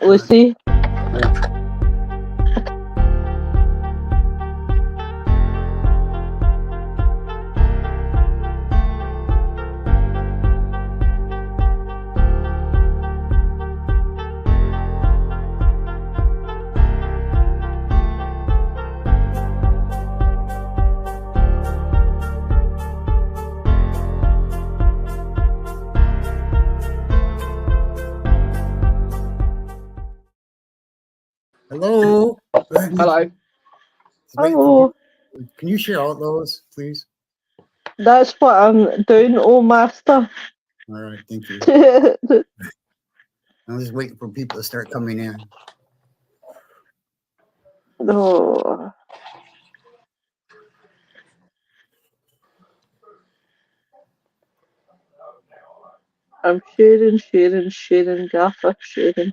Lucy. Hello. Hello. Hello. Can you share out those, please? That's what I'm doing, oh master. All right, thank you. I'm just waiting for people to start coming in. No. I'm sharing, Gaffer, sharing.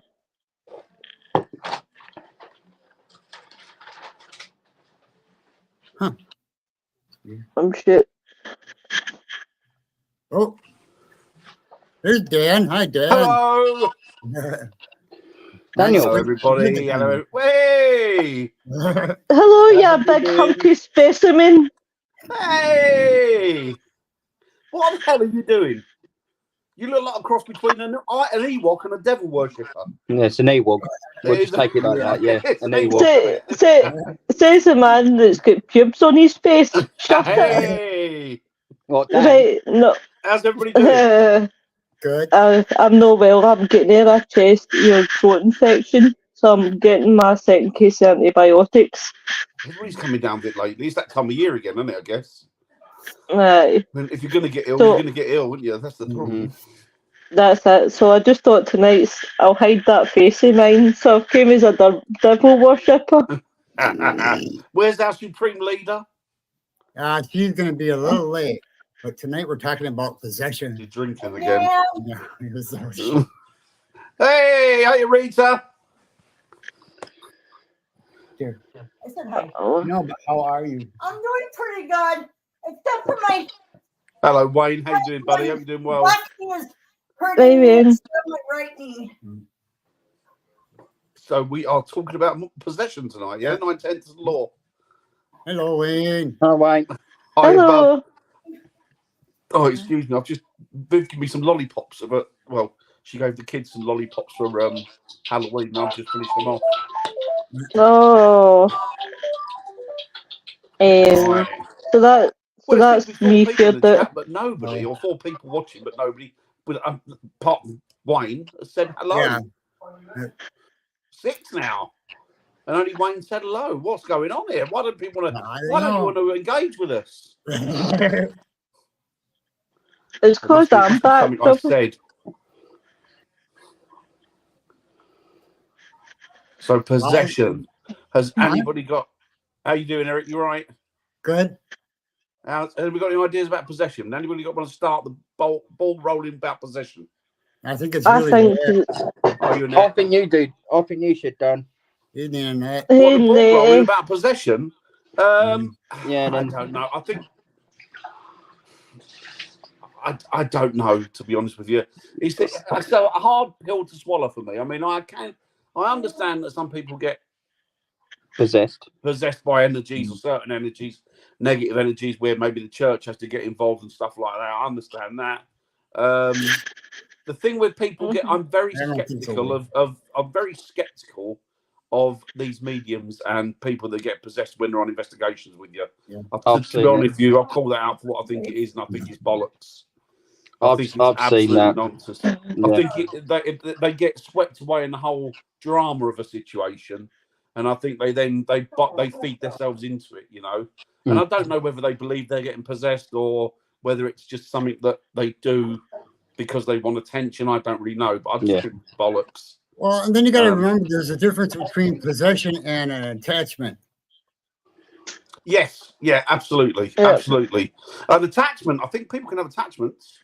Huh. I'm shit. Oh, there's Dan. Hi, Dan. Hello. Nice. Hello, everybody. Hello. Hey. Hello, you big hunky specimen. Hey. What the hell are you doing? You look like a cross between an Ewok and a devil worshipper. Yeah, it's an Ewok. We'll just take it like that, yeah. An Ewok. Says the man that's got pubes on his face. Shut it. Hey. What, Dan? Right, no. How's everybody doing? Good. I'm no well. I'm getting a chest, throat infection, so I'm getting my second case of antibiotics. Everybody's coming down a bit lately. It's that time of year again, isn't it, I guess? Right. If you're going to get ill, you're going to get ill, wouldn't you? That's the problem. That's it. So I just thought tonight's I'll hide that face of mine. So I came as a devil worshipper. Where's our supreme leader? She's going to be a little late, but tonight we're talking about possession. You're drinking again. Yeah. Hey, how you, Rita? Here. I said hi. No, but how are you? I'm doing pretty good, except for my. Hello, Wayne. How you doing, buddy? Hope you're doing well. Left knee is hurting me instead of my right knee. So we are talking about possession tonight, yeah? 9/10 law. Hello, Wayne. Hello, Wayne. Hi, Hello. Bub. Oh, excuse me. I've just Viv gave me some lollipops. Well, she gave the kids some lollipops for Halloween, and I've just finished them off. Oh. Right. So that. So Well, that's there's 4 me people in feared the that. chat, but nobody, or 4 people watching, but nobody, apart from Wayne, has said hello. Yeah. 6 now, and only Wayne said hello. What's going on here? Why don't people want to? Why don't you want to engage with us? It's because I'm back. Something I said. So possession. Has anybody got? How you doing, Eric? You right? Good. Have we got any ideas about possession? Anybody want to start the ball rolling about possession? I think it's really I think you do. I think you should, Dan. In the internet. What, the ball rolling about possession? Yeah, I don't know. I think I don't know, to be honest with you. It's a hard pill to swallow for me. I mean, I understand that some people get possessed by energies or certain energies, negative energies, where maybe the church has to get involved and stuff like that. I understand that. The thing with people I'm very skeptical I'm very skeptical of these mediums and people that get possessed when they're on investigations with you. Yeah. To be honest with you, I'll call that out for what I think it is, and I think it's bollocks. I think it's absolute nonsense. Yeah. I think they get swept away in the whole drama of a situation, and I think they feed themselves into it, you know. And I don't know whether they believe they're getting possessed or whether it's just something that they do because they want attention. I don't really know, but I just think it's bollocks. Well, and then you got to remember there's a difference between possession and an attachment. Yes, yeah, absolutely, absolutely. An attachment. I think people can have attachments.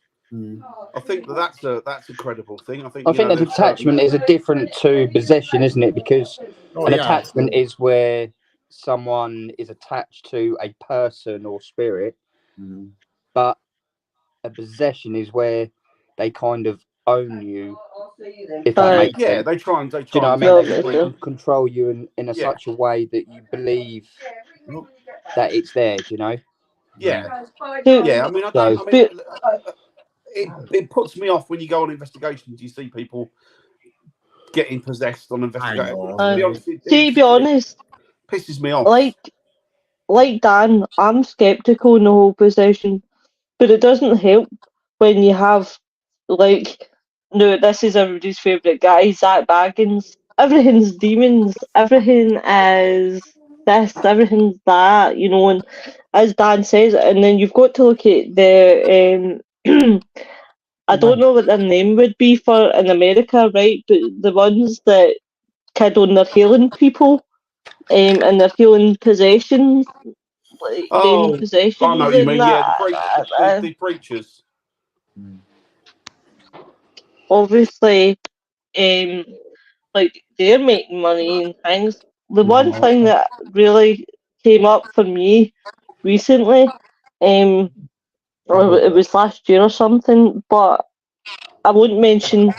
I think that's a credible thing. I think that attachment is a different to possession, isn't it? Because an attachment is where someone is attached to a person or spirit, but a possession is where they kind of own you If that makes Yeah, sense. they try and Do you know what I mean? No, They they can control you in a Yeah. such a way that you believe that it's there. Do you know? Yeah, Dude, yeah. I mean, it puts me off when you go on investigations. You see people getting possessed on investigation. know. To be honest, to be honest, pisses me off. like Dan, I'm skeptical in the whole possession, but it doesn't help when you have like, no, this is everybody's favourite guy, Zach Baggins. Everything's demons. Everything is this. Everything's that. You know, and as Dan says, and then you've got to look at the. I don't know what their name would be for in America, right? But the ones that kid on their healing people, and they're healing possessions, like demon possessions. I know what you and mean. Yeah, the preachers. Obviously, like they're making money and things. The one thing that really came up for me recently, or it was last year or something, but I won't mention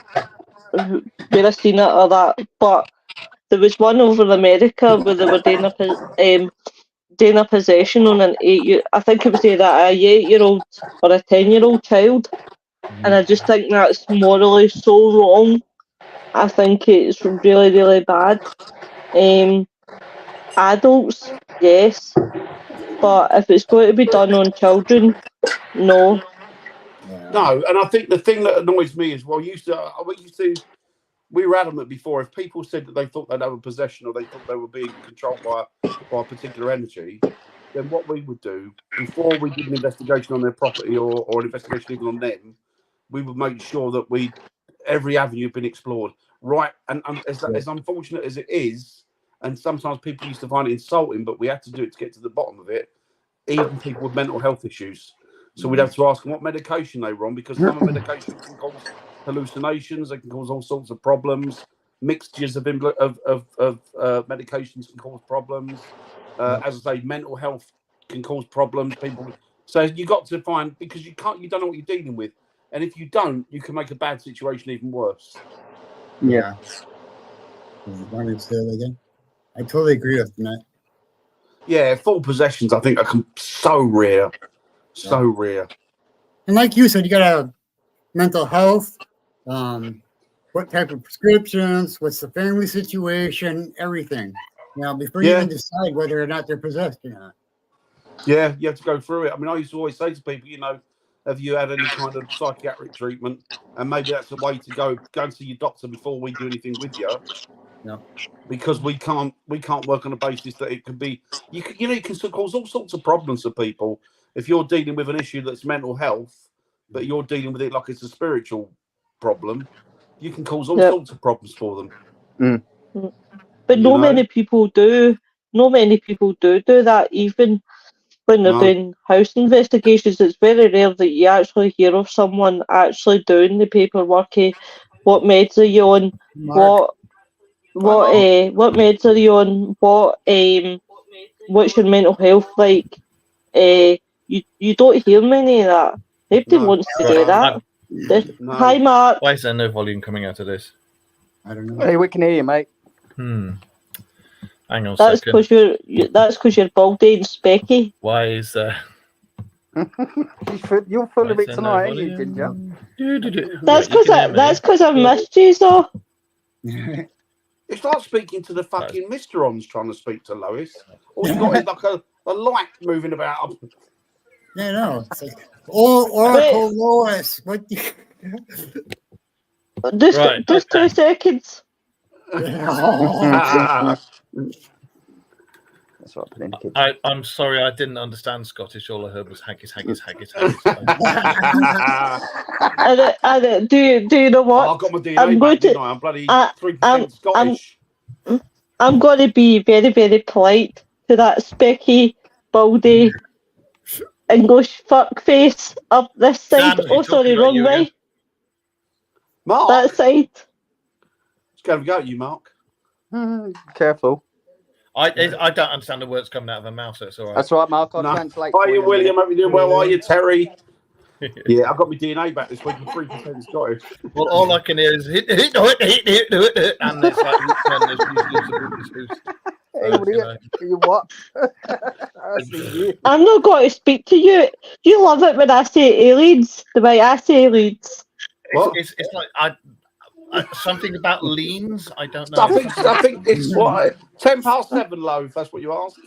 where I seen it or that. But there was one over in America where they were doing a possession on an 8-year. I think it was either a 8-year-old or a 10-year-old child, and I just think that's morally so wrong. I think it's really, really bad. Adults, yes, but if it's going to be done on children, no. No, and I think the thing that annoys me is, we were adamant before, if people said that they thought they'd have a possession or they thought they were being controlled by a particular energy, then what we would do, before we did an investigation on their property or an investigation even on them, we would make sure that every avenue had been explored. Right, and as unfortunate as it is, and sometimes people used to find it insulting, but we had to do it to get to the bottom of it, even people with mental health issues. So we'd have to ask them what medication they were on, because some medication can cause hallucinations, they can cause all sorts of problems. Mixtures of medications can cause problems. As I say, mental health can cause problems. So you got to find, because you don't know what you're dealing with, and if you don't, you can make a bad situation even worse. Yeah. Again. I totally agree with that. Yeah, full possessions, I think, are so rare. So rare. And like you said, you gotta have mental health, what type of prescriptions, what's the family situation, everything. Before you even decide whether or not they're possessed or not. Yeah, you have to go through it. I mean, I used to always say to people, have you had any kind of psychiatric treatment? And maybe that's a way to go and see your doctor before we do anything with you. Yeah. Because we can't work on a basis that it could be, it can cause all sorts of problems for people. If you're dealing with an issue that's mental health, but you're dealing with it like it's a spiritual problem, you can cause all sorts of problems for them. But many people do. Not many people do that, even when they're doing house investigations. It's very rare that you actually hear of someone actually doing the paperwork. What meds are you on? What meds are you on? What's your mental health like? You don't hear many of that. Nobody wants to do that. Hi, Mark. Why is there no volume coming out of this? I don't know. Hey, we can hear you, mate. Hang on a That's second. because you're baldy and specky. Why is there? You're full of it tonight, aren't you, Ginger? That's because I missed you, so. It's like speaking to the fucking Misterons trying to speak to Lois. All you got is like a light moving about. Yeah, no. It's like, Oracle Lois. What? Just 2 seconds. That's what I put in the kitchen. I'm sorry, I didn't understand Scottish. All I heard was haggis, haggis, haggis, haggis. and do you know what? I've got my DNA back, didn't I? I'm bloody 3% Scottish. I'm going to be very, very polite to that specky, baldy, English fuck face up this side. Dan, sorry, wrong way. Mark. That side. It's going to go at you, Mark. Careful. I don't understand the words coming out of her mouth, so it's all right. That's right, Mark. I'll translate. Are you, William? Hope you're doing well. Are you, Terry? Yeah, I got my DNA back this week. I'm 3% Scottish. Well, all I can hear is hit, and it's like You what? I see you. I'm not going to speak to you. You love it when I say aliens, the way I say aliens. What? It's like something about leans. I don't know. I think it's what 7:10, Low. If that's what you ask.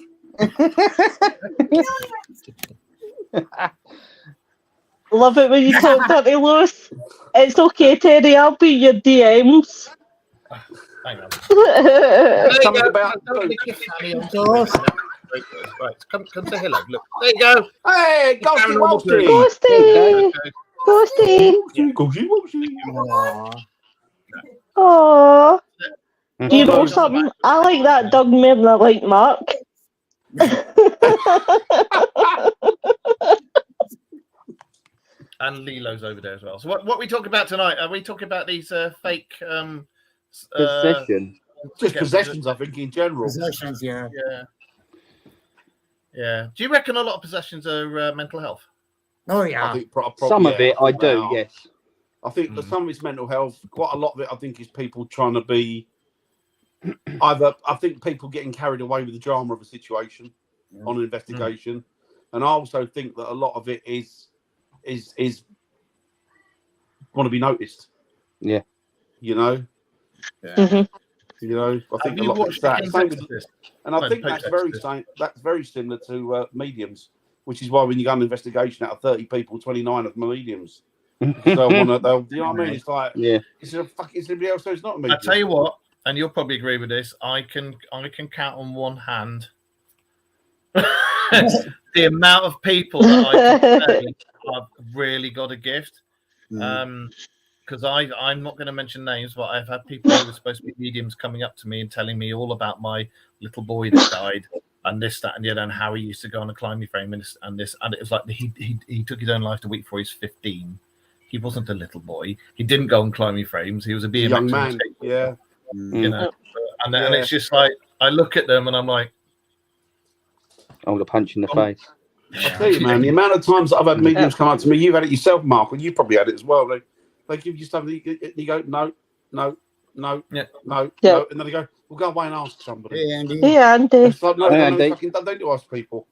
Love it when you talk dirty, Lewis. It's okay, Terry. I'll be your DMs. Hang on. Something about. Right, come say hello. Look, there you go. Hey, Ghosty Wolfie. Ghosty! Ghosty! Ghosty Wolfie. Aww. Do you know something? I like that Doug more than I like Mark. And Lilo's over there as well. So what are we talking about tonight? Are we talking about these fake Possession. Just possessions, I think, in general. Possessions, yeah. Yeah. Do you reckon a lot of possessions are mental health? Oh, I yeah. think probably, Some of it, I do, yes. I think that some of it's mental health. Quite a lot of it, I think, is people trying to be either. I think people getting carried away with the drama of a situation on an investigation, and I also think that a lot of it is want to be noticed. Yeah. You know. Mhm. You know. I think a lot of it's that. Same with, and I think that's very similar to mediums, which is why when you go on an investigation out of 30 people, 29 of them are mediums. They'll you know what I mean? It's like, is anybody else who's not a medium? I tell you what, and you'll probably agree with this. I can count on one hand the amount of people that I can say I've really got a gift. Because I'm not going to mention names, but I've had people who were supposed to be mediums coming up to me and telling me all about my little boy that died and this, that, and the other, and how he used to go on a climbing frame and this, and it was like he took his own life the week before he was 15. He wasn't a little boy. He didn't go on climbing frames. He was a BMX young man. Yeah. You know, and it's just like I look at them and I'm like, I want to punch in the face. I tell you, man, the amount of times that I've had mediums come up to me, you've had it yourself, Mark, and you probably had it as well. They give you something, you go, no, and then they go, we'll go away and ask somebody. Hey, Andy. Hey, Andy. It's like, no, Andy. fucking don't do ask people.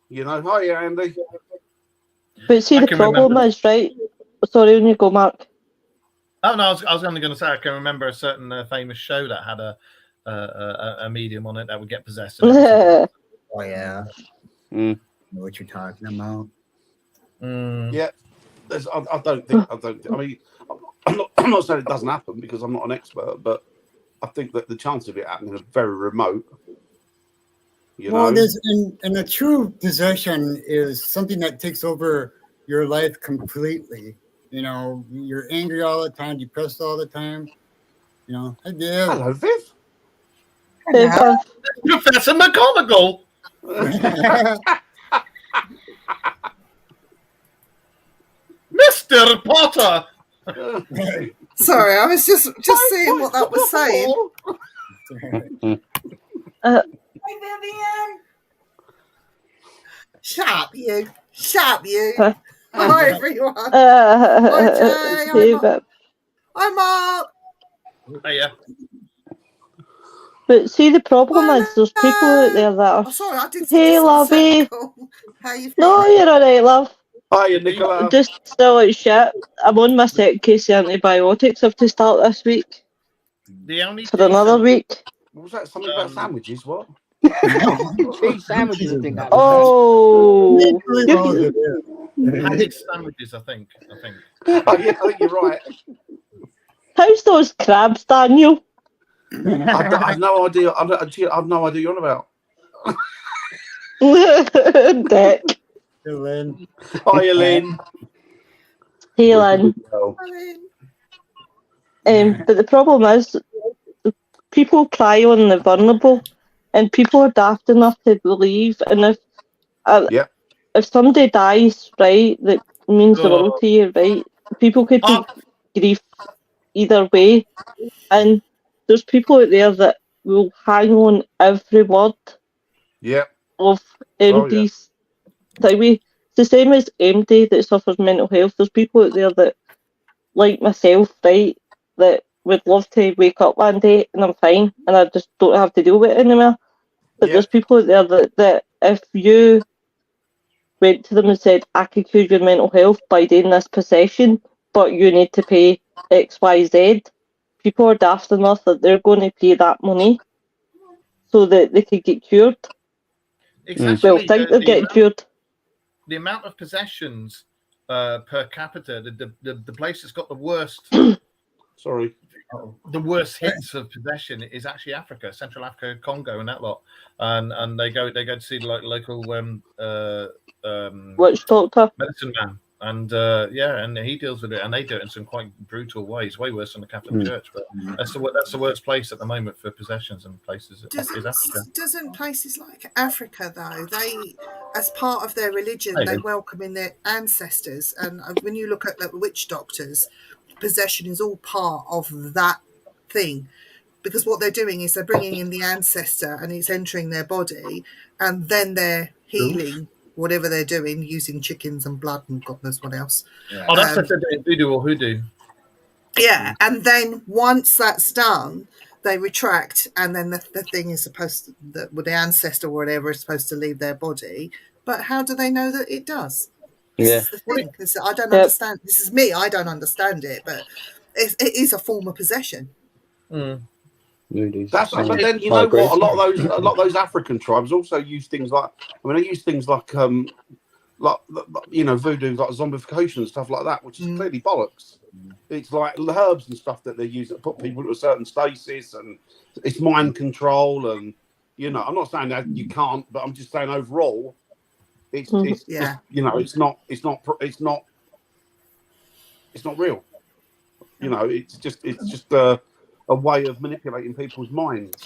You know, hi, Andy. But see, the problem is, right? Sorry, when you go, Mark. Oh no, I was only going to say I can remember a certain famous show that had a medium on it that would get possessed. Oh yeah. Mm. I know what you're talking about. Yeah, I don't think. I mean, I'm not saying it doesn't happen because I'm not an expert, but I think that the chance of it happening is very remote. You know? There's and a true possession is something that takes over your life completely. You know, you're angry all the time, depressed all the time. You know, I did. Hello, Viv. Professor McGonagall. Mr. Potter. Sorry, I was just seeing what that was saying. Hey, Vivian. Shut up, you. Hi, everyone. Hi, Jay. Hi, Mark. Hiya. But see, the problem is there's people out there that are. Oh, sorry, I didn't Hey, lovey. How you feeling? No, you're all right, love. Hiya, Nicola. Just still like shit. I'm on my second case of antibiotics. I have to start this week. The only For another week. What was that? Something about sandwiches? What? Cheese sandwiches, I think. Oh. haddock sandwiches, I think. Oh, yeah, I think you're right. How's those crabs, Daniel? I have no idea. I have no idea what you're on about. Dick. Hey, Lynn. Hiya, Lynn. Hey, Lynn. But the problem is, people cry on the vulnerable, and people are daft enough to believe. And if somebody dies, right, that means the world to you, right? People could take grief either way, and there's people out there that will hang on every word of MD's thingy. the same as MD that suffers mental health. There's people out there that, like myself, right, that would love to wake up one day and I'm fine and I just don't have to deal with it anymore. But there's people out there that if you went to them and said, I could cure your mental health by doing this possession, but you need to pay X, Y, Z, people are daft enough that they're going to pay that money so that they could get cured. Well, think they're getting cured. The amount of possessions per capita, the place that's got the worst the worst hits of possession is actually Africa, Central Africa, Congo, and that lot. And they go to see the local witch doctor, medicine man, and and he deals with it, and they do it in some quite brutal ways, way worse than the Catholic Church. But that's the worst place at the moment for possessions and places is Africa. Doesn't places like Africa though, they, as part of their religion, they welcome in their ancestors, and when you look at the witch doctors, possession is all part of that thing, because what they're doing is they're bringing in the ancestor and it's entering their body, and then they're healing whatever they're doing using chickens and blood and God knows what else. Oh, that's what they're doing, voodoo or hoodoo. Yeah, and then once that's done, they retract, and then the thing is supposed to, the ancestor or whatever is supposed to leave their body. But how do they know that it does? This is the thing. I don't understand. This is me. I don't understand it, but it is a form of possession. But then you know what? A lot of those African tribes also use things like, they use things like voodoo, like zombification and stuff like that, which is clearly bollocks. It's like the herbs and stuff that they use that put people into a certain stasis, and it's mind control. And I'm not saying that you can't, but I'm just saying overall, it's just, it's not real. It's just a way of manipulating people's minds.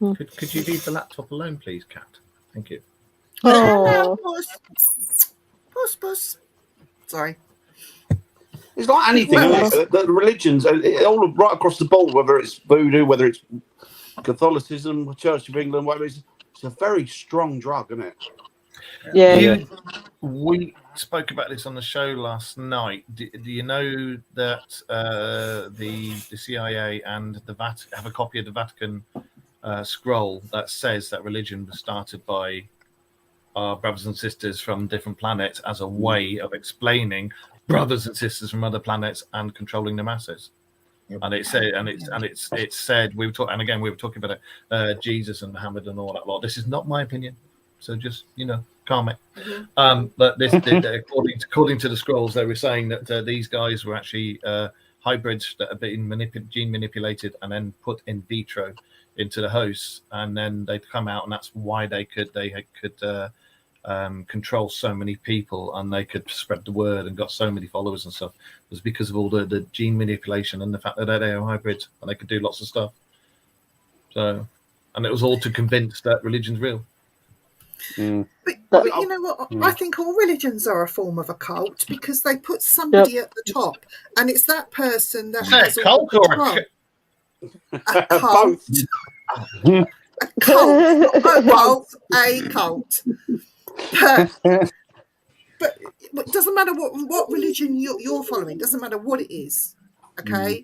Could you leave the laptop alone, please, Kat? Thank you. Oh, Puss. Sorry. It's like anything. The religions, all right across the board, whether it's voodoo, whether it's Catholicism, Church of England, whatever, it's a very strong drug, isn't it? Yeah. We spoke about this on the show last night. Do you know that the CIA and the Vatican have a copy of the Vatican scroll that says that religion was started by our brothers and sisters from different planets as a way of explaining brothers and sisters from other planets and controlling the masses? And it said, it's said, we were talking about it, Jesus and Muhammad and all that lot. This is not my opinion, so just calm it. But this, according to the scrolls, they were saying that these guys were actually hybrids that have been gene manipulated and then put in vitro into the hosts, and then they'd come out, and that's why they could control so many people, and they could spread the word and got so many followers and stuff. It was because of all the gene manipulation and the fact that they are hybrids and they could do lots of stuff. So, and it was all to convince that religion's real. But you know what? I think all religions are a form of a cult because they put somebody at the top, and it's that person that has a cult or a cult. A cult. A cult. But it doesn't matter what religion you're following. Doesn't matter what it is. Okay,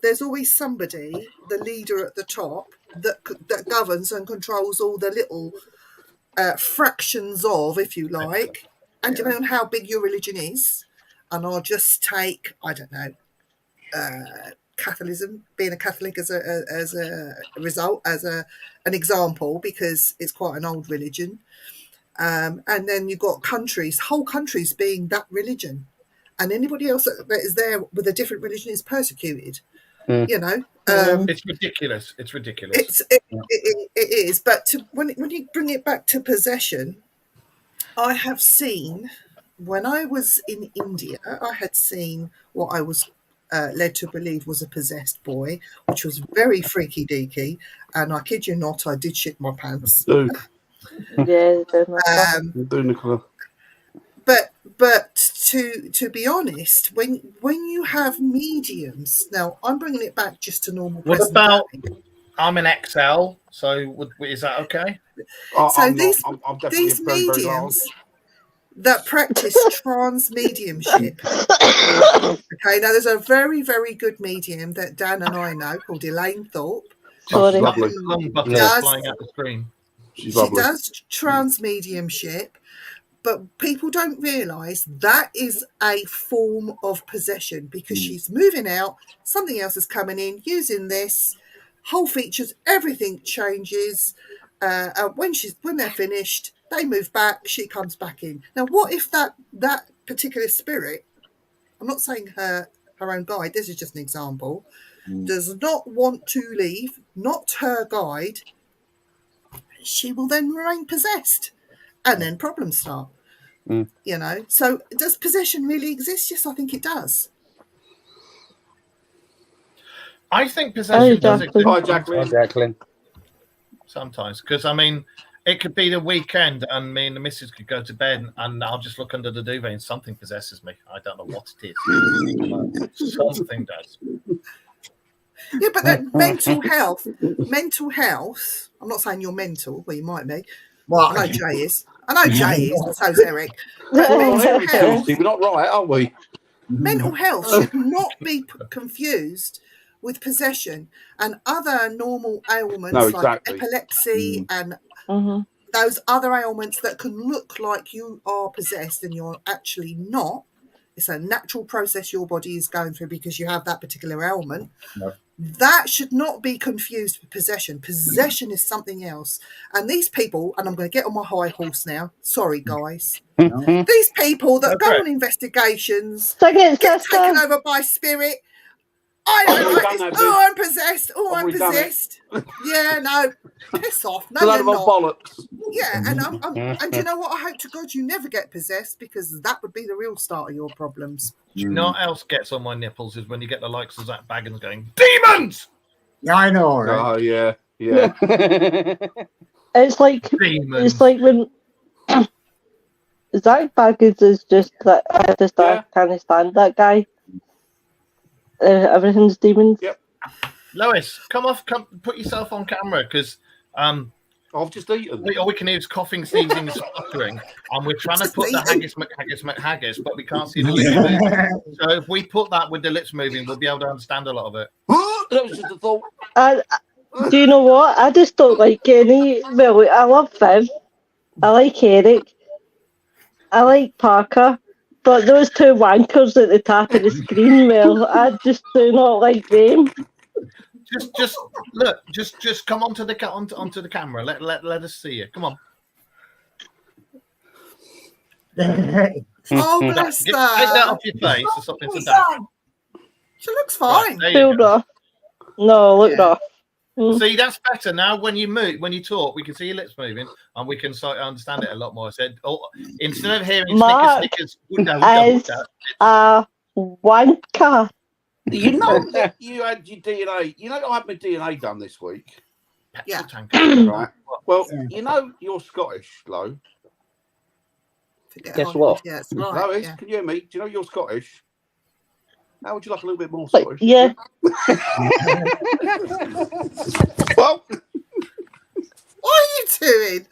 there's always somebody, the leader at the top, that governs and controls all the little fractions of, if you like. And depending on how big your religion is, and I'll just take, I don't know, Catholicism, being a Catholic as a result, as an example, because it's quite an old religion. And then you've got whole countries being that religion, and anybody else that is there with a different religion is persecuted. It's ridiculous. It's ridiculous. It is. But when you bring it back to possession, I have seen, when I was in India, I had seen what I was led to believe was a possessed boy, which was very freaky deaky, and I kid you not, I did shit my pants. Yeah, Nicola. But to be honest, when you have mediums, now I'm bringing it back just to normal. What about? I'm an XL, so is that okay? So these mediums, that practice trans mediumship. Okay, now there's a very, very good medium that Dan and I know called Elaine Thorpe. Sorry. Lovely. Long bucket Does- flying out the screen. She's She lovely. does trans mediumship, but people don't realise that is a form of possession because she's moving out, something else is coming in, using this, whole features, everything changes. When they're finished, they move back, she comes back in. Now, what if that particular spirit, I'm not saying her own guide, this is just an example, does not want to leave, not her guide, she will then remain possessed, and then problems start. You know, so does possession really exist? Yes, I think it does. I think possession does Jacqueline. exist Hi, Jacqueline. Jacqueline. sometimes, because I mean, it could be the weekend and me and the missus could go to bed and I'll just look under the duvet and something possesses me. I don't know what it is. Something does. Yeah, but then mental health, I'm not saying you're mental, well, you might be. Well, I know Jay is. I know Jay is, and so's Eric. But mental health, We're not right, are we? mental health should not be confused with possession and other normal ailments No, exactly. like epilepsy and Mhm. those other ailments that can look like you are possessed and you're actually not. It's a natural process your body is going through because you have that particular ailment. No. That should not be confused with possession. Possession is something else. And these people, and I'm going to get on my high horse now. Sorry, guys. These people that go Okay. on investigations, Second get taken sister. over by spirit. I don't We've like done this. that, Oh, I'm possessed. Oh, Have I'm we done it? possessed. Yeah, no. Piss off. No, It's a load you're of not. old bollocks. Yeah, and you know what? I hope to God you never get possessed because that would be the real start of your problems. Do you know what else gets on my nipples is when you get the likes of Zach Baggins going, demons! Yeah, I know, right? Oh, yeah, yeah. It's like Demons. it's like when Zach Baggins is just that. Yeah. Can't stand that guy. Everything's demons. Yep. Lois, come put yourself on camera because I've just eaten. all we can hear is coughing, sneezing, and spluttering, and we're trying to Just put the eating. haggis, but we can't see the lips moving. So if we put that with the lips moving, we'll be able to understand a lot of it. That was just a thought. Do you know what? I just don't like any. Well, I love Viv. I like Eric. I like Parker. But those two wankers at the top of the screen, well, I just do not like them. Just look, just come onto the onto the camera. Let us see you. Come on. Oh, bless Take that her. off your face or something to that. She looks Right, fine. there you Feel go. rough. No, look Yeah. rough. See, that's better now. When you move, when you talk, we can see your lips moving, and we can start to understand it a lot more. I said, instead of hearing Mark snickers, is a wanker. You know that you had your DNA. You know I had my DNA done this week, Yeah. right? Well, you know you're Scottish, Lo. Forget Guess how- what? Yeah, it's right. Lois, Yeah. can you hear me? Do you know you're Scottish? How would you like a little bit more Like, Scottish? yeah. Well, What are you doing?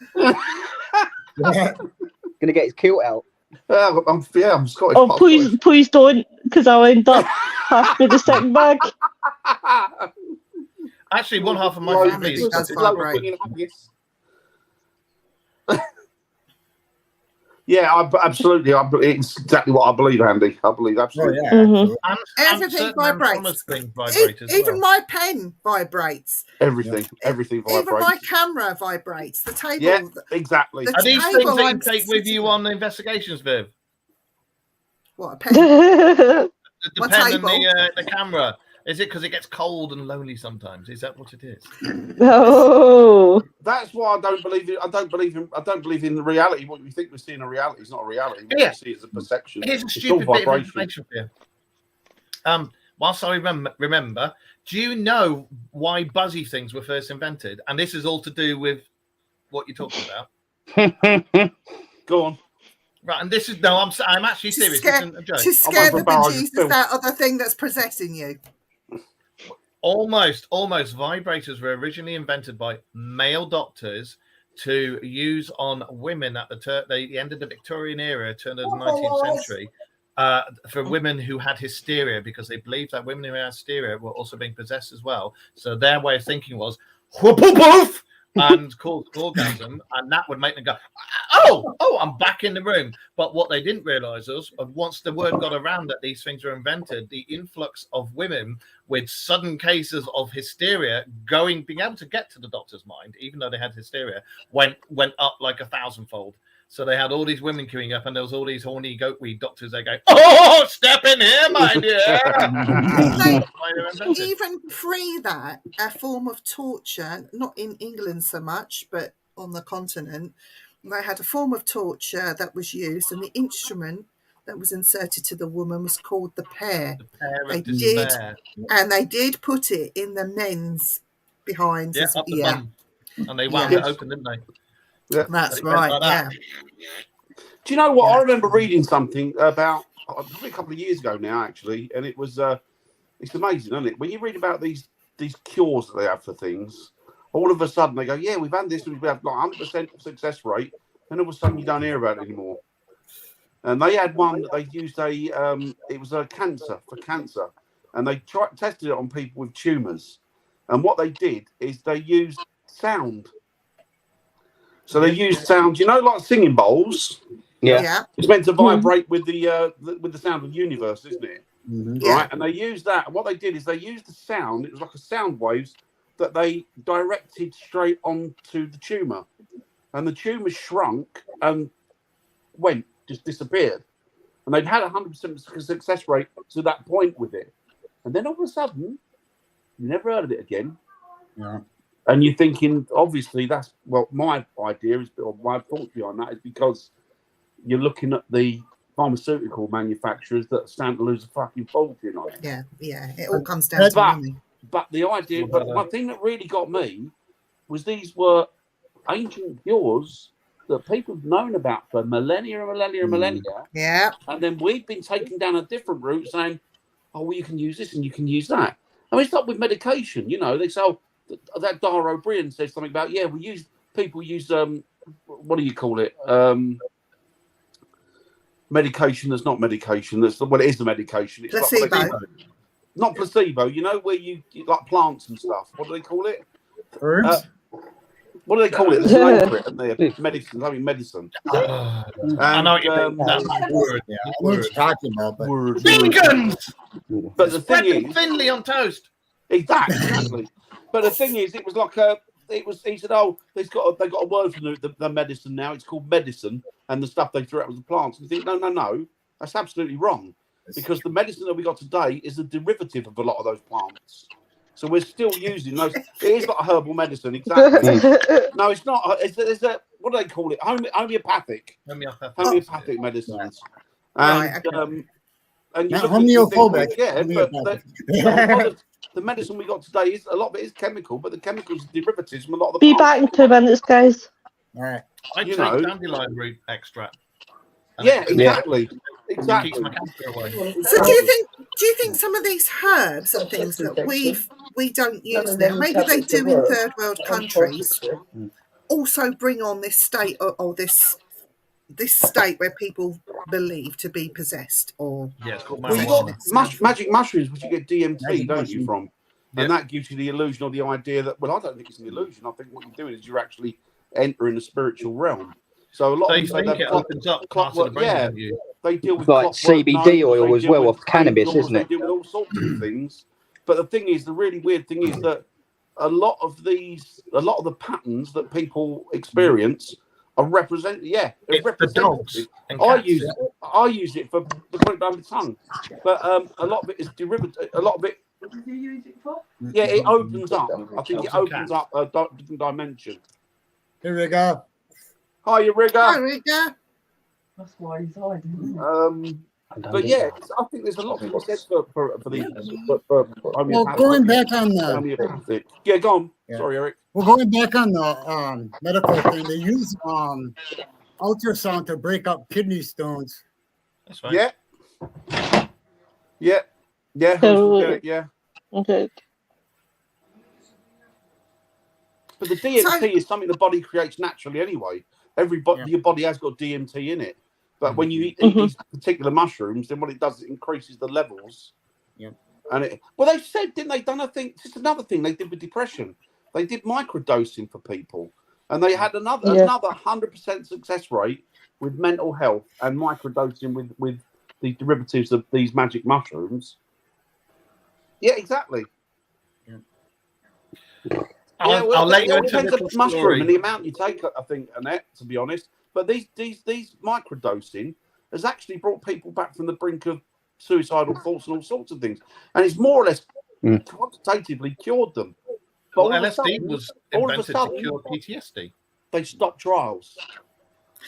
Gonna get his kilt out. I'm Scottish. Oh, part please don't, because I'll end up half with the sick bag. Scottish. Actually, one half of my Lo- family is does Scottish. Lo- vibrate. bringing haggis. Yeah, absolutely. It's exactly what I believe, Andy. I believe Oh, absolutely. yeah. Mhm. And Everything certain vibrates. Thomas things vibrate as Even well. my pen vibrates. Everything Even my vibrates. camera vibrates. The table. Yeah, exactly. The Are these table things that you I'm take with you sitting on the investigations, Viv? What, a pen? The My pen and table. the camera. Is it because it gets cold and lonely sometimes? Is that what it is? Oh. That's why I don't believe it. I don't believe in the reality. What we think we see in a reality is not a reality. What Yeah. we see is a perception. Here's a It's all stupid bit of vibration. information for you. Whilst I remember, do you know why buzzy things were first invented? And this is all to do with what you're talking about. Go on. Right, and this is I'm actually To serious. scare- This isn't a joke. To scare the over barrage of bejesus filth. out of the thing that's possessing you. Almost vibrators were originally invented by male doctors to use on women at the end of the Victorian era, turn of the 19th century, for women who had hysteria, because they believed that women who had hysteria were also being possessed as well. So their way of thinking was whoop, whoop, whoop, and cause orgasm, and that would make them go, oh, I'm back in the room. But what they didn't realize was, once the word got around that these things were invented, the influx of women with sudden cases of hysteria being able to get to the doctor's mind, even though they had hysteria, went up like 1,000-fold. So they had all these women queuing up, and there was all these horny goatweed doctors. They go, "Oh, step in here, my dear." Even pre that, a form of torture, not in England so much, but on the continent, they had a form of torture that was used, and the instrument that was inserted to the woman was called the pear. The pear of despair. And they did put it in the men's behind. Yeah, up the bum. And they wound it open, didn't they? Yeah. That's right. Like that. Do you know what? I remember reading something about probably a couple of years ago now, actually, and it was it's amazing, isn't it? When you read about these cures that they have for things, all of a sudden they go, "Yeah, we've had this, we've had like 100% success rate," and all of a sudden you don't hear about it anymore. And they had one that they used it was a cancer, and they tested it on people with tumours, and what they did is they used sound. So they used sound, like singing bowls. Yeah. It's meant to vibrate with the sound of the universe, isn't it? Mhm. Right. And they used that. And what they did is they used the sound. It was like a sound waves that they directed straight onto the tumour, and the tumour shrunk and just disappeared. And they'd had 100% success rate to that point with it, and then all of a sudden, you never heard of it again. Yeah. And you're thinking, obviously, my idea is, or my thoughts behind that is because you're looking at the pharmaceutical manufacturers that stand to lose a fucking fortune on it. Yeah. It all comes down to money. But the idea, but one thing that really got me was these were ancient cures that people have known about for millennia. Yeah. And then we've been taken down a different route saying, oh, well, you can use this and you can use that. I mean, it's not with medication, they say, that Dara O'Brien says something about, people use what do you call it? Medication that's not medication. It is the medication. It's Placebo. Not placebo. Where you like plants and stuff. What do they call it? Herbs? What do they call it? There's a name for it, isn't there? Medicine. I know what you mean. That's a word. Yeah, I know what you're talking about, but Vegans! But the thing is, thinly on toast. Exactly. But the thing is, it was like he said, oh, they got a word for the medicine now. It's called medicine, and the stuff they threw out was the plants. And you think, no, that's absolutely wrong, because the medicine that we got today is a derivative of a lot of those plants. So we're still using those. It is like a herbal medicine, exactly. No, it's not. It's a what do they call it? Homeopathic medicines. And and you look homeophobic. But the medicine we got today is a lot of it is chemical, but the chemicals are derivatives from a lot of the Be back in 2 minutes, guys. all right. I take dandelion root extract. Yeah, exactly. It keeps my cancer away. So do you think some of these herbs and things that we don't use now, maybe they do in third world countries, also bring on this state or this state where people believe to be possessed? Or it's called well, you got magic mushrooms, which you get DMT, don't you, from? And that gives you the illusion or the idea that, well, I don't think it's an illusion. I think what you're doing is you're actually entering the spiritual realm. So a lot of people say opens up clockwork, they deal with like CBD oil as well, of cannabis, isn't it? They deal with all sorts of things. But the thing is, the really weird thing is that a lot of the patterns that people experience are represented. Yeah, it's the dogs. I use it for putting it down the tongue, but a lot of it is derivative. A lot of it. What did you use it for? Yeah, it opens up. I think it opens up a different dimension. Here we go. Hi, Rigger. Hi, Rigger. That's why he's hiding. But yeah, I think there's a lot of said for these. For Well, going back on the yeah, go on. Yeah. Sorry, Eric. Well, going back on the medical thing, they use ultrasound to break up kidney stones. That's right. Yeah. Yeah. So- Yeah. Okay. But the DMT is something the body creates naturally anyway. Your body has got DMT in it. But when you eat these particular mushrooms, then what it does is it increases the levels. Yeah. And they said, didn't they? Done a thing. Just another thing they did with depression. They did microdosing for people, and they had another 100% success rate with mental health and microdosing with the derivatives of these magic mushrooms. Yeah, exactly. I'll let you it into depends on the the mushroom story. and the amount you take, I think, Annette, to be honest. But these microdosing has actually brought people back from the brink of suicidal thoughts and all sorts of things. And it's more or less quantitatively cured them. But Well, LSD was invented to cure PTSD. They stopped trials.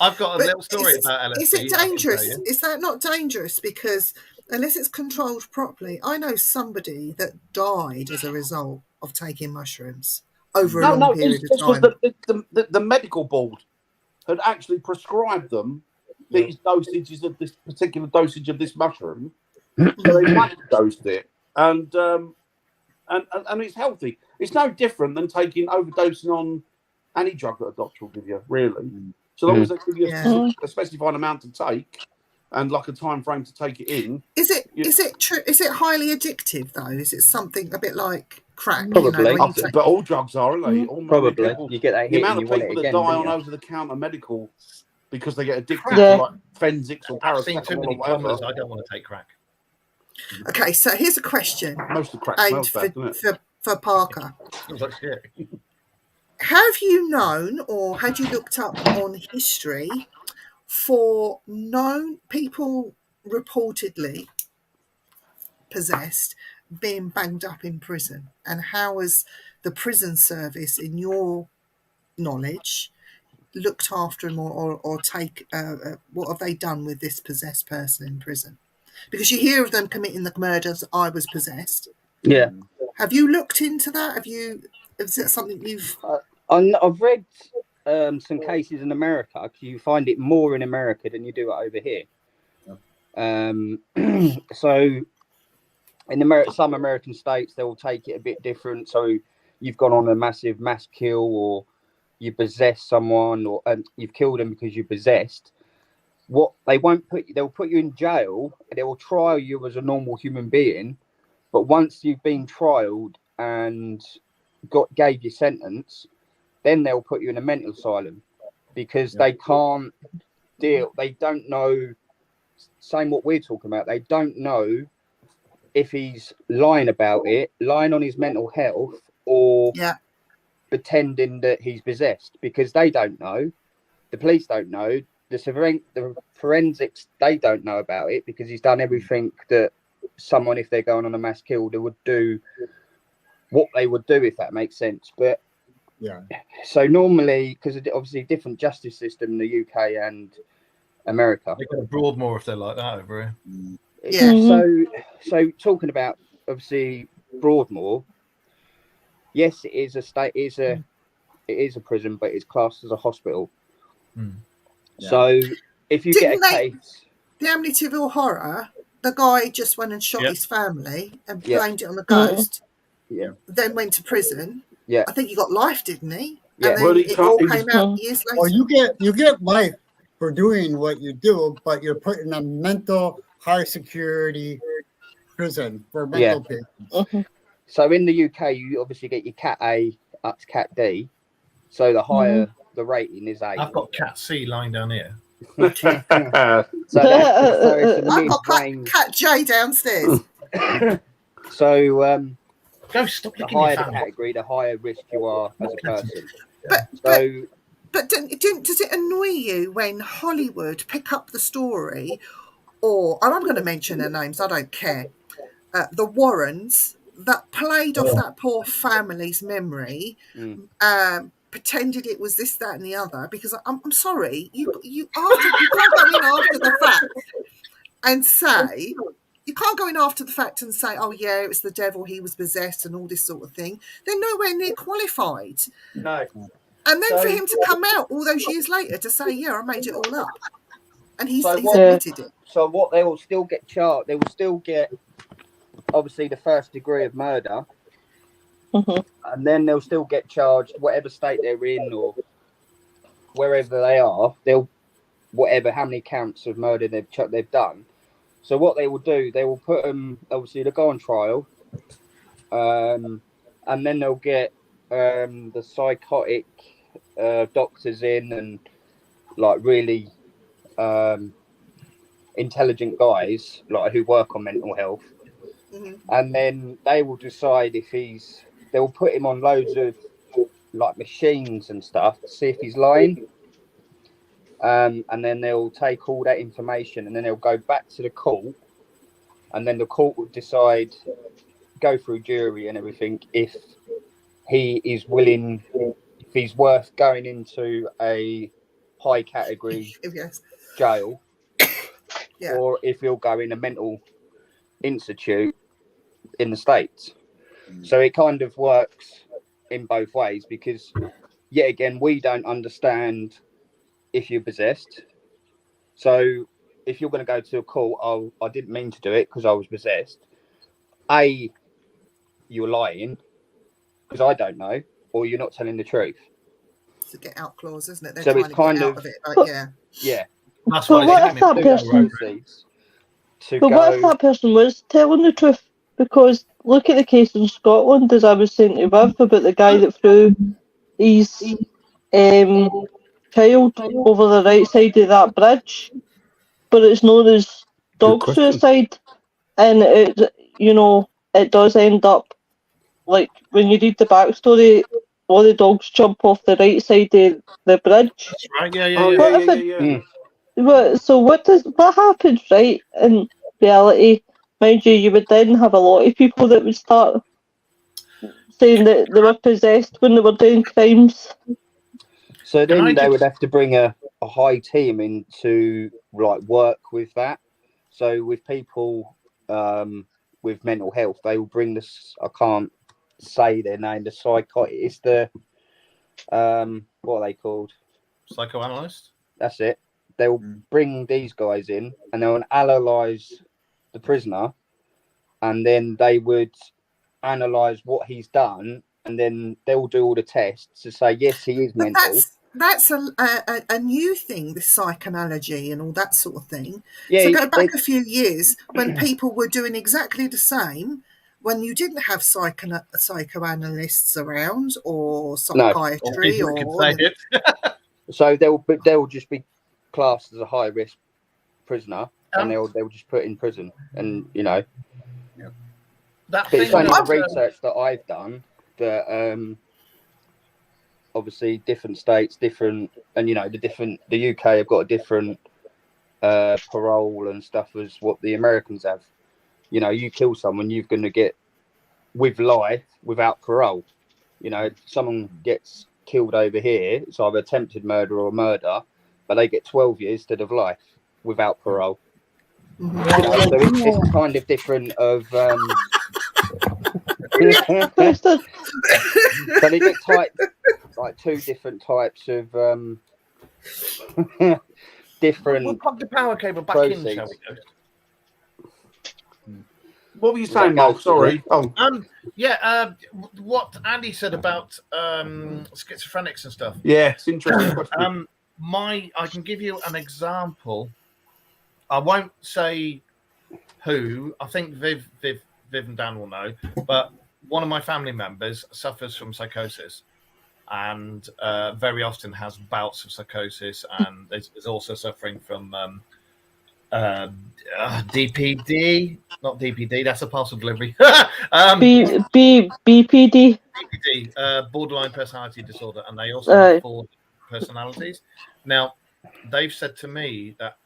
I've got a little story about LSD. Is it dangerous? Is that not dangerous? Because unless it's controlled properly, I know somebody that died as a result of taking mushrooms over a long period of time. The medical board had actually prescribed them these dosages of this particular dosage of this mushroom. So they microdosed it, and it's healthy. It's no different than overdosing on any drug that a doctor will give you, really. So long as they give you a specified amount to take and like a time frame to take it in. Is it true? Is it highly addictive though? Is it something a bit like crack? Probably. But all drugs are, aren't they? Probably. You get that hit. The amount of people that die on over-the-counter medical because they get addicted to like Fenzix or I've seen too paracetamol many or whatever. plumbers. I don't want to take crack. Okay, so here's a question Most of the crack aimed smells bad, doesn't it? for Parker. Like shit. Have you known or had you looked up on history for known people reportedly possessed being banged up in prison? And how has the prison service, in your knowledge, looked after him or take what have they done with this possessed person in prison? Because you hear of them committing the murders. I was possessed. Yeah. Have you looked into that? Is that something you've? I've read some cases in America. Because you find it more in America than you do it over here. So in some American states, they will take it a bit different. So you've gone on a massive mass kill, or you possess someone, or you've killed them because you're possessed. What they won't they'll put you in jail, and they will trial you as a normal human being. But once you've been trialed and gave your sentence, then they'll put you in a mental asylum because they can't deal. They don't know. Same what we're talking about. They don't know if he's lying about it, lying on his mental health, or pretending that he's possessed, because they don't know. The police don't know. The forensics, they don't know about it because he's done everything that someone, if they're going on a mass kill, they would do what they would do, if that makes sense. But so normally, because obviously different justice system in the UK and America. They've got a Broadmoor if they're like that over here. Yeah. So talking about obviously Broadmoor, yes, it is a state. It is a prison, but it's classed as a hospital. So if you get a case, the Amityville Horror, the guy just went and shot his family and blamed it on the ghost. Then went to prison. I think he got life, didn't he? And then it all came out years later. Well, you get life for doing what you do, but you're put in a mental high security prison for mental patients. So in the UK, you obviously get your Cat A up to Cat D. So the higher the rating is A. I've got Cat C lying down here. I've got Cat J downstairs. So go stop the higher the category, the higher risk you are as a person. But does it annoy you when Hollywood pick up the story, and I'm going to mention their names, I don't care, the Warrens, that played off that poor family's memory, pretended it was this, that, and the other? Because I'm sorry, you can't go in after the fact and say. You can't go in after the fact and say, oh, yeah, it was the devil, he was possessed and all this sort of thing. They're nowhere near qualified. No. And then for him to come out all those years later to say, yeah, I made it all up. And he's admitted it. So what they will still get charged, they will still get, obviously, the first degree of murder. and then they'll still get charged whatever state they're in or wherever they are. They'll how many counts of murder they've done. So what they will do, they will put them, obviously they'll go on trial, and then they'll get the psychotic doctors in and like really intelligent guys like who work on mental health, and then they will decide if they'll put him on loads of like machines and stuff to see if he's lying. And then they'll take all that information and then they'll go back to the court, and then the court will decide, go through jury and everything, if he is willing, if he's worth going into a high category jail, or if he'll go in a mental institute in the States. So it kind of works in both ways, because yet again, we don't understand if you're possessed. So if you're going to go to a court, I didn't mean to do it because I was possessed. You're lying because I don't know, or you're not telling the truth. It's a get out clause, isn't it? They're so trying it's to kind get of out of it, but yeah. That's But why what they if that person? But what if that person was telling the truth? Because look at the case in Scotland, as I was saying to Viv, about the guy that threw his child over the right side of that bridge, but it's known as dog suicide, and it does end up like when you read the backstory, all the dogs jump off the right side of the bridge. That's right. Yeah. So what happens, right? In reality, mind you would then have a lot of people that would start saying that they were possessed when they were doing crimes. So then they would have to bring a high team in to like work with that. So with people with mental health, they will bring this. I can't say their name. The psychotic. It's the what are they called? Psychoanalyst. That's it. They'll bring these guys in and they'll analyze the prisoner, and then they would analyze what he's done, and then they'll do all the tests to say yes, he is mental. That's a new thing, this psychoanalogy and all that sort of thing. Yeah, so go back a few years when people were doing exactly the same, when you didn't have psychoanalysts around or psychiatry so they'll just be classed as a high risk prisoner, and they'll just put in prison, and it's only the research that I've done that obviously different states different, and the UK have got a different parole and stuff as what the Americans have. You kill someone, you're going to get with life without parole. Someone gets killed over here, it's either attempted murder or murder, but they get 12 years instead of life without parole. So it's kind of different of so they get like two different types of different. We'll plug the power cable back in, shall we go? What were you saying, Mark? Sorry. What Andy said about schizophrenics and stuff. Yeah, it's interesting. I can give you an example. I won't say who. I think Viv and Dan will know. But one of my family members suffers from psychosis, and very often has bouts of psychosis, and is also suffering from DPD, not DPD. That's a parcel delivery. BPD. BPD, borderline personality disorder, and they also have 4 personalities. Now, they've said to me that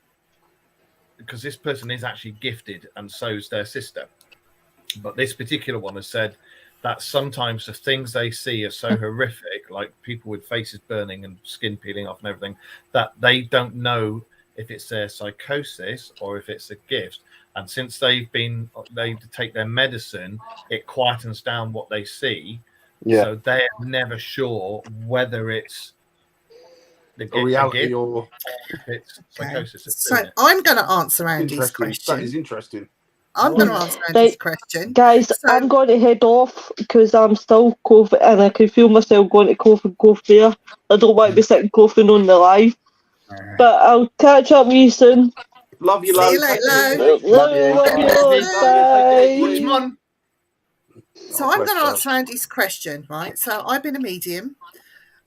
because this person is actually gifted, and so's their sister, but this particular one has said that sometimes the things they see are so horrific, like people with faces burning and skin peeling off and everything, that they don't know if it's their psychosis or if it's a gift. And since they take their medicine, it quietens down what they see. So they're never sure whether it's the reality or if it's psychosis. So I'm going to answer Andy's interesting. question. That is interesting. I'm going to answer Andy's Right. question. Guys, So- I'm going to head off because I'm still coughing and I can feel myself going to cough there. I don't want to be sitting coughing on the live. But I'll catch up with you soon. Love you, See love you later, Take it Lo. easy. Love you loads. Bye. Which one? So Oh, I'm bless going to her. answer Andy's question, right? So I've been a medium.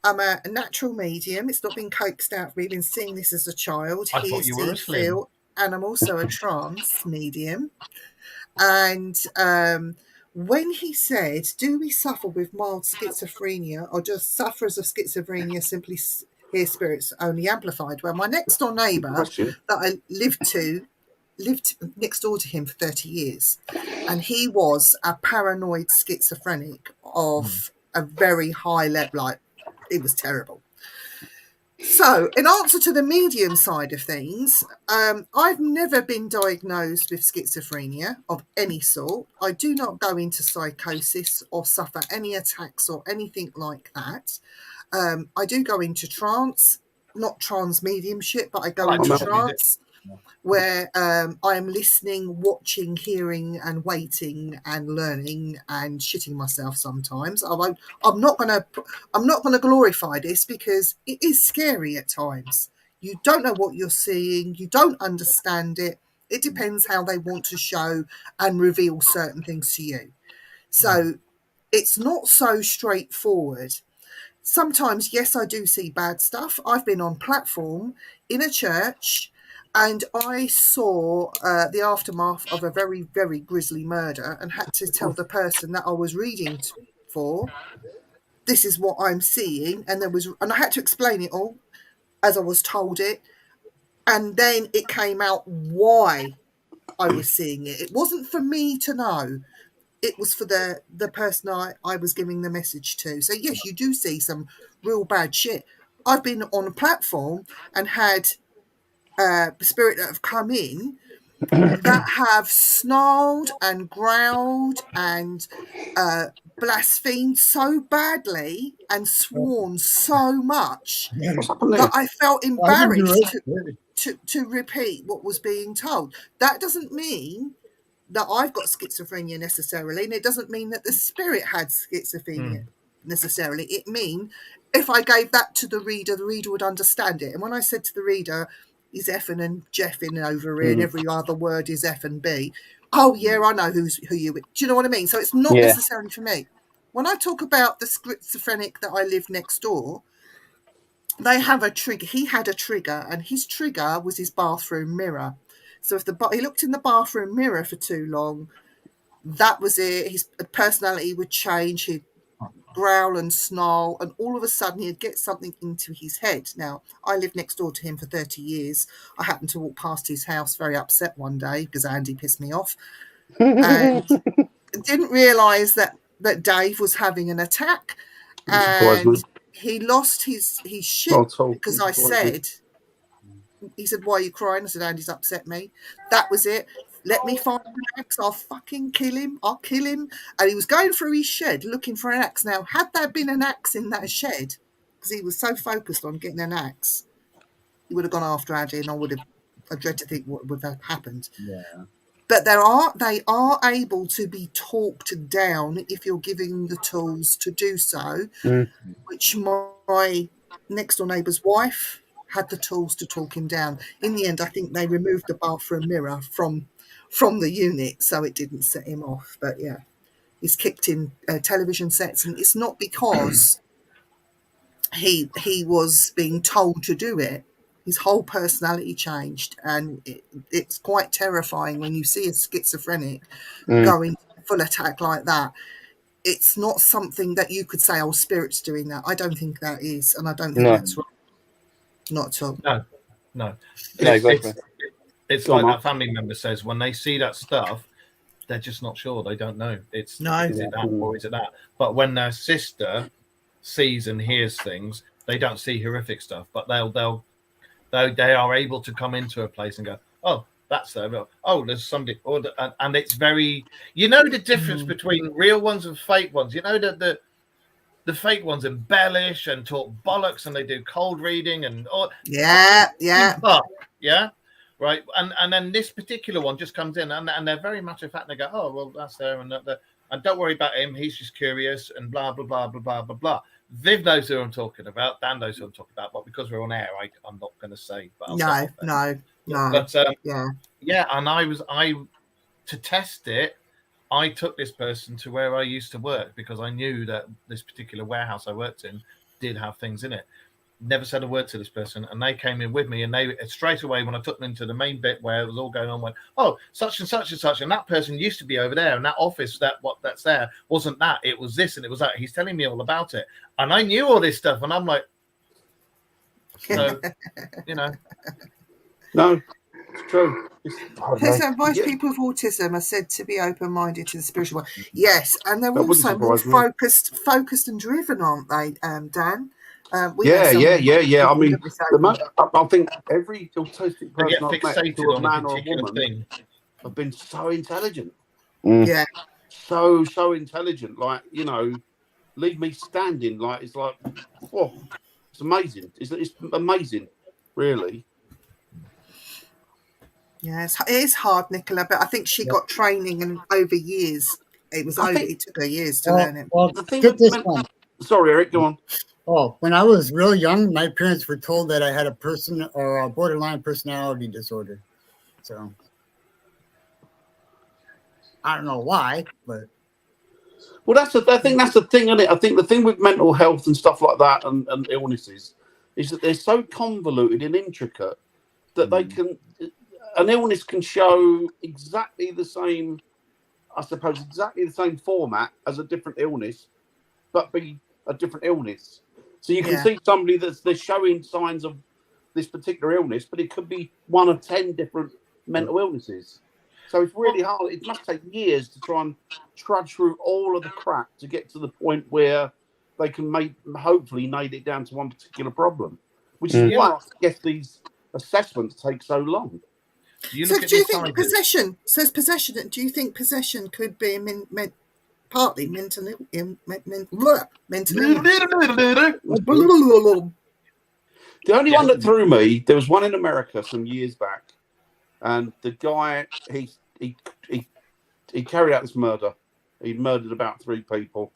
I'm a natural medium. It's not been coaxed out of me. I've been seeing this as a child. I thought you were a slim. Phil, and I'm also a trance medium. And when he said, do we suffer with mild schizophrenia or just sufferers of schizophrenia simply hear spirits only amplified? Well, my next door neighbour Question. that I lived next door to him for 30 years, and he was a paranoid schizophrenic of a very high level. Like, it was terrible. So, in answer to the medium side of things, I've never been diagnosed with schizophrenia of any sort. I do not go into psychosis or suffer any attacks or anything like that. I do go into trance, not trance mediumship, but I go into trance where I am listening, watching, hearing, and waiting, and learning, and shitting myself sometimes. I'm not gonna glorify this because it is scary at times. You don't know what you're seeing. You don't understand it. It depends how they want to show and reveal certain things to you. So it's not so straightforward. Sometimes, yes, I do see bad stuff. I've been on platform in a church and I saw the aftermath of a very, very grisly murder and had to tell the person that I was reading for, this is what I'm seeing. And I had to explain it all as I was told it. And then it came out why I was seeing it. It wasn't for me to know. It was for the person I was giving the message to. So yes, you do see some real bad shit. I've been on a platform and had spirit that have come in that have snarled and growled and blasphemed so badly and sworn so much that I felt embarrassed to repeat what was being told. That doesn't mean that I've got schizophrenia necessarily, and it doesn't mean that the spirit had schizophrenia necessarily. It means if I gave that to the reader would understand it. And when I said to the reader, he's effing and jeffing over here, and every other word is F and B. Oh yeah, I know who you. Do you know what I mean? So it's not necessarily for me. When I talk about the schizophrenic that I live next door, they have a trigger. He had a trigger, and his trigger was his bathroom mirror. So if he looked in the bathroom mirror for too long, that was it. His personality would change. He'd growl and snarl, and all of a sudden he'd get something into his head. Now, I lived next door to him for 30 years. I happened to walk past his house very upset one day because Andy pissed me off. And didn't realise that Dave was having an attack. And he lost his shit because I said... He said, why are you crying? I said, Andy's upset me. That was it. Let me find an axe. I'll fucking kill him. I'll kill him. And he was going through his shed looking for an axe. Now, had there been an axe in that shed, because he was so focused on getting an axe, he would have gone after Andy, and I dread to think what would have happened. Yeah. But they are able to be talked down if you're giving them the tools to do so, which my next door neighbour's wife had the tools to talk him down. In the end, I think they removed the bathroom mirror from the unit so it didn't set him off. But yeah, he's kicked in television sets, and it's not because he was being told to do it. His whole personality changed, and it's quite terrifying when you see a schizophrenic going full attack like that. It's not something that you could say, oh, spirit's doing that. I don't think that is, and I don't think that's right. Not at all. No. Exactly. It's like that family member says, when they see that stuff, they're just not sure. They don't know. Is it that or is it that? But when their sister sees and hears things, they don't see horrific stuff, but they are able to come into a place and go, oh, that's there. Oh, there's somebody, and it's very, the difference between real ones and fake ones. The fake ones embellish and talk bollocks, and they do cold reading and yeah. right? And then this particular one just comes in, and they're very matter of fact. They go, oh well, that's there, and don't worry about him. He's just curious, and blah blah blah blah blah blah blah. Viv knows who I'm talking about. Dan knows who I'm talking about. But because we're on air, I'm not going to say. But No. But Yeah. And to test it, I took this person to where I used to work because I knew that this particular warehouse I worked in did have things in it. Never said a word to this person, and they came in with me, and they straight away, when I took them into the main bit where it was all going on, went, oh, such and such and such, and that person used to be over there, and that office that's there wasn't that, it was this and it was that. He's telling me all about it, and I knew all this stuff, and I'm like, so No, it's true. There's most people with autism are said to be open-minded to the spiritual world. Yes, and they're That wouldn't also more surprise me. focused and driven, aren't they, Dan? Yeah. I mean, I think every autistic they get person I've met, fixated to a on man a or a particular woman, thing. have been so intelligent. Yeah. So intelligent. Like, leave me standing. Like, it's like, oh, it's amazing. It's amazing, really. Yeah, it is hard, Nicola, but I think she got training, and over years, it took her years to learn it. Well, The thing get with this one. Sorry, Eric, go on. Oh, when I was real young, my parents were told that I had a borderline personality disorder. So I don't know why, but Well, I think that's the thing, isn't it? I think the thing with mental health and stuff like that and illnesses is that they're so convoluted and intricate that an illness can show exactly the same, I suppose, exactly the same format as a different illness, but be a different illness. So you can see somebody they're showing signs of this particular illness, but it could be one of 10 different mental illnesses. So it's really hard. It must take years to try and trudge through all of the crap to get to the point where they can hopefully nail it down to one particular problem, which is why I guess these assessments take so long. Do you think possession? Says possession. Do you think possession could be partly mental illness? The only one that threw me, there was one in America some years back, and the guy he carried out this murder. He murdered about 3 people,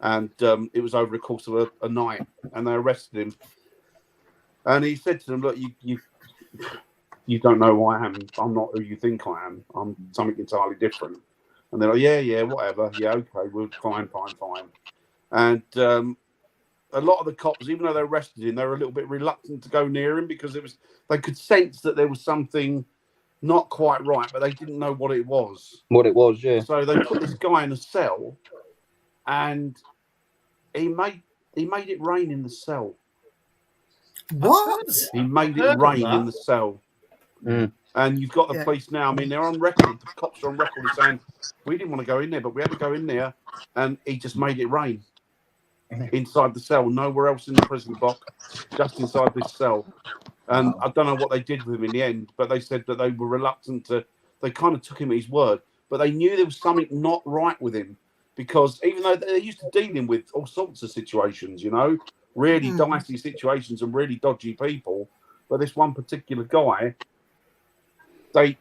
and it was over the course of a night, and they arrested him. And he said to them, "Look, you don't know who I am. I'm not who you think I am. I'm something entirely different." And they're like, yeah, whatever. Yeah, okay, we're fine. And a lot of the cops, even though they arrested him, they were a little bit reluctant to go near him because they could sense that there was something not quite right, but they didn't know what it was. Yeah. So they put this guy in a cell, and he made it rain in the cell. What? He made it rain in the cell. And you've got the police now. I mean, they're on record. The cops are on record saying, we didn't want to go in there, but we had to go in there. And he just made it rain inside the cell, nowhere else in the prison block, just inside this cell. And I don't know what they did with him in the end, but they said that they were reluctant to, they kind of took him at his word, but they knew there was something not right with him because even though they're used to dealing with all sorts of situations, really dicey situations and really dodgy people, but this one particular guy, they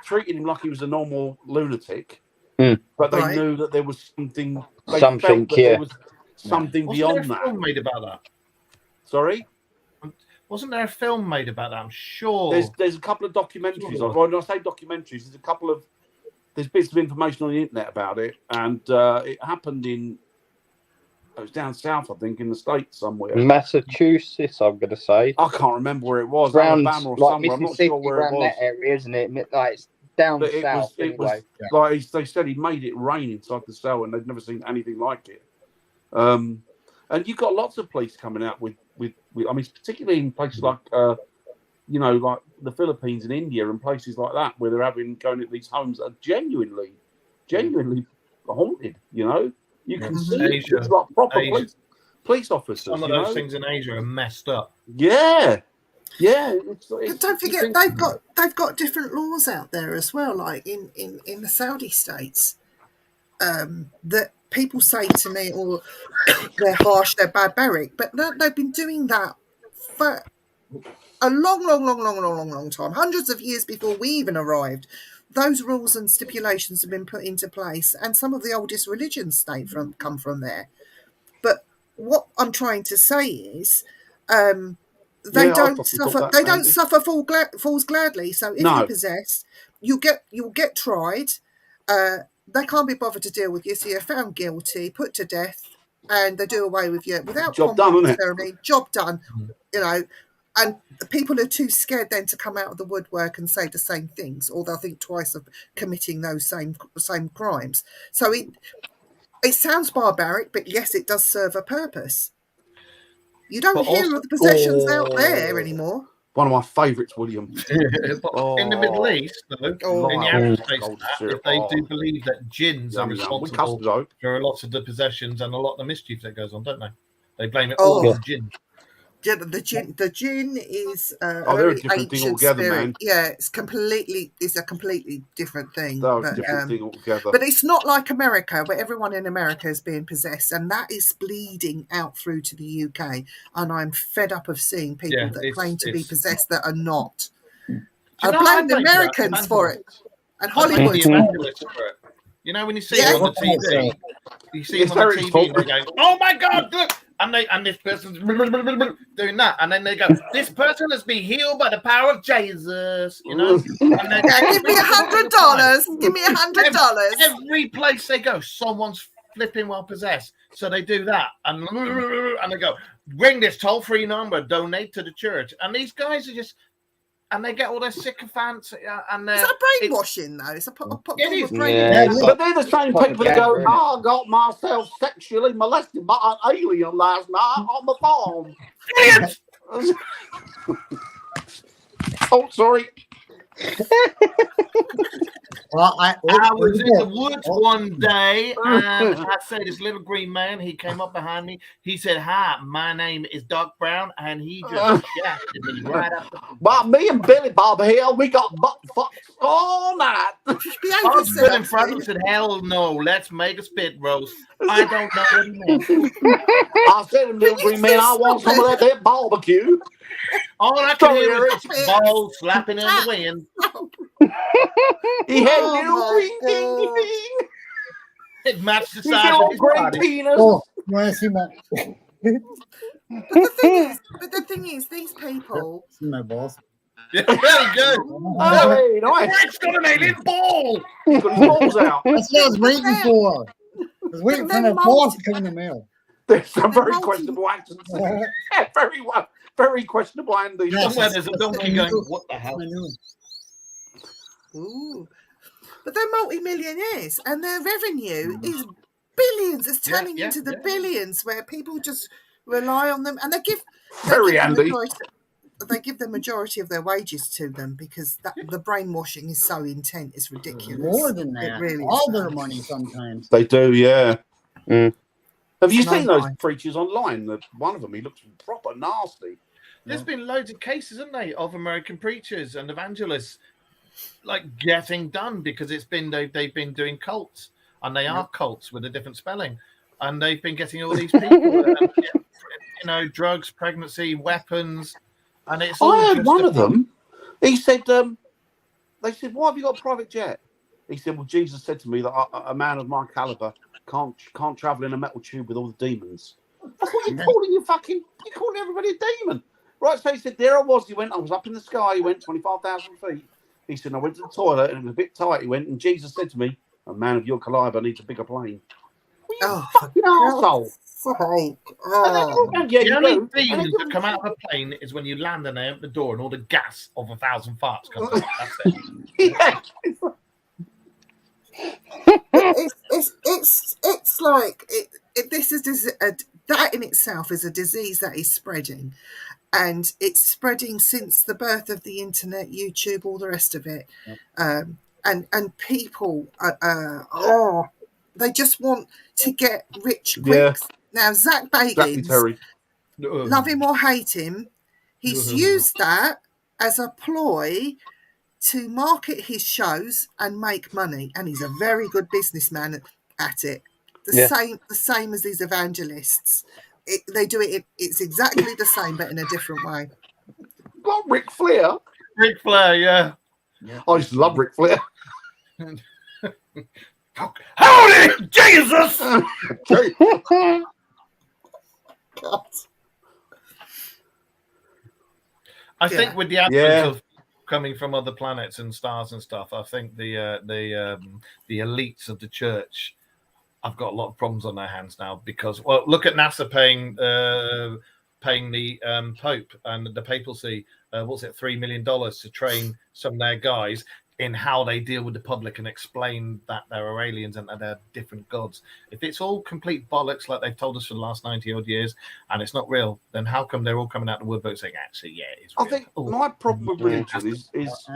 treated him like he was a normal lunatic, but they knew that there was something. They felt that there was something beyond that. Wasn't there a film made about that? Sorry, wasn't there a film made about that? I'm sure. There's a couple of documentaries. When I say documentaries, there's bits of information on the internet about it, and it happened it was down south, I think, in the States somewhere. Massachusetts, I'm going to say. I can't remember where it was. Around, Alabama or like somewhere. I'm not sure where it was. That area, isn't it? Like it's down but south. It was like they said he made it rain inside the cell, and they'd never seen anything like it. And you've got lots of police coming out with I mean, particularly in places like like the Philippines and India and places like that, where they're going to these homes that are genuinely haunted. You can see it's like proper police officers. Some of those things in Asia are messed up. Yeah. But don't forget, they've got different laws out there as well, like in the Saudi states. That people say to me, they're harsh, they're barbaric, but no, they've been doing that for a long time, hundreds of years before we even arrived. Those rules and stipulations have been put into place, and some of the oldest religions come from there. But what I'm trying to say is, they don't suffer. They don't suffer falls gladly. So if you're possessed, you'll get tried. They can't be bothered to deal with you, so you're found guilty, put to death, and they do away with you without job done, isn't it? ceremony. Job done. You know. And people are too scared then to come out of the woodwork and say the same things, or they'll think twice of committing those same crimes. So it sounds barbaric, but yes, it does serve a purpose. You don't hear of the possessions out there anymore. One of my favourites, William. In the Middle East, though, in the Arab states, if they do believe that jinns are responsible for a lot of the possessions and a lot of the mischief that goes on, don't they? They blame it all on jinns. Yeah, the jinn is they're a different thing altogether, spirit. man. Yeah, it's a completely different thing. They're a different thing altogether. But it's not like America, where everyone in America is being possessed, and that is bleeding out through to the UK. And I'm fed up of seeing people that claim to be possessed that are not. I blame the Americans for it, and Hollywood. You know, when you see them on the TV, you see them on the TV, and they're going, "Oh my God, look!" And this person's doing that, and then they go, "This person has been healed by the power of Jesus." You know, give me $100. Give me $100. Every place they go, someone's flipping well possessed, so they do that, and they go, "Ring this toll-free number, donate to the church," and these guys are just. And they get all their sycophants, and it's a brainwashing, though. It's a it is. But they're the same people that go, "I got myself sexually molested by an alien last night on the farm." Oh, sorry. Well, I was in the woods one day, and I said, this little green man, he came up behind me. He said, "Hi, my name is Doc Brown," and he just shafted me right up the... Well, me and Billy Bob here, we got butt fucked all night. I stood in front of him and said, "Hell no, let's make a spit roast." I don't know what he meant. I said, "Little green man, I want some of that barbecue." All I could hear was balls slapping in the wind. He had little green thing. It matched the size of his body. Penis. Oh, want to see my... But the thing is, these people... See my balls? Yeah, there you go. Hey, nice. It's got an alien ball. He's got his balls out. That's what I was waiting for. I was waiting for my balls to come in the mail. There's some very questionable accents. Very questionable Andy. Somewhere there's a donkey going, "What the hell?" Ooh. But they're multi-millionaires, and their revenue is billions. It's turning into the billions, where people just rely on them, and they give the majority of their wages to them, because the brainwashing is so intense. It's ridiculous. More than that. It really all is. their money sometimes. They do, yeah. Have you seen those preachers online? One of them, he looks proper nasty. There's been loads of cases, haven't they, of American preachers and evangelists getting done because they've been doing cults, and they are cults with a different spelling, and they've been getting all these people, drugs, pregnancy, weapons, and it's. I heard one of them. He said, "They said, why have you got a private jet?" He said, "Well, Jesus said to me that a man of my caliber can't travel in a metal tube with all the demons." That's what you're calling you're calling everybody a demon. Right, so he said, there I was. He went, I was up in the sky. He went 25,000 feet. He said, I went to the toilet and it was a bit tight. He went, and Jesus said to me, "A man of your caliber needs a bigger plane." Fucking arsehole. The only demons that come out of a plane is when you land and they open the door and all the gas of 1,000 farts comes out. That's it. Yeah. It's like this is that in itself is a disease that is spreading, and it's spreading since the birth of the internet, YouTube, all the rest of it. And people they just want to get rich quick. Now Zach Bagans, love him or hate him, he's used that as a ploy to market his shows and make money, and he's a very good businessman at it. The same as these evangelists. They do it. It's exactly the same, but in a different way. What, Ric Flair? Ric Flair, yeah. I used to love Ric Flair. Howdy, Jesus! I think with the advent of coming from other planets and stars and stuff, I think the elites of the church have got a lot of problems on their hands now because, well, look at NASA paying the Pope and the papacy, what's it, $3 million to train some of their guys in how they deal with the public and explain that there are aliens and that they're different gods. If it's all complete bollocks like they've told us for the last 90 odd years and it's not real, then how come they're all coming out the woodwork saying, actually, yeah, it's real? I think my problem with religion is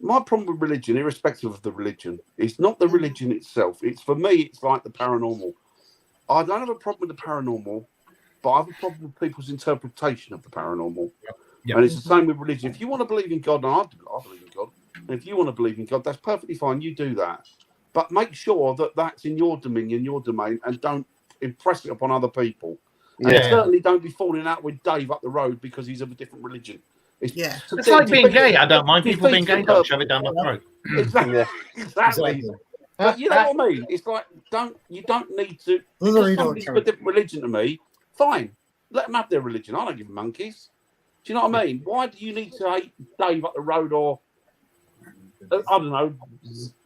my problem with religion, irrespective of the religion, it's not the religion itself. It's, for me, it's like the paranormal. I don't have a problem with the paranormal, but I have a problem with people's interpretation of the paranormal. Yep. And it's the same with religion. If you want to believe in God, and I believe in God, and if you want to believe in God, that's perfectly fine. You do that. But make sure that that's in your dominion, your domain, and don't impress it upon other people. And certainly don't be falling out with Dave up the road because he's of a different religion. It's like being gay. I don't mind people being gay. Don't shove it down my throat. Exactly. But you know what I mean? It's like, you don't need to. Somebody's a different religion to me. Fine. Let them have their religion. I don't give monkeys. Do you know what I mean? Why do you need to hate Dave up the road or, I don't know,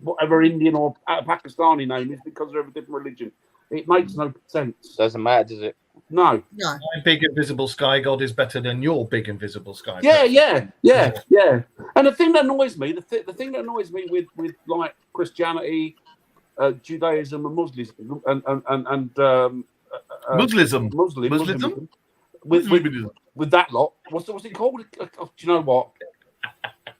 whatever Indian or Pakistani name is because they're of a different religion? It makes no sense. Doesn't matter, does it? No. My big invisible sky god is better than your big invisible sky god. Yeah. And the thing that annoys me, the thing that annoys me with like Christianity, Judaism, and Muslims, Muslim, with that lot, what's it called? Do you know what?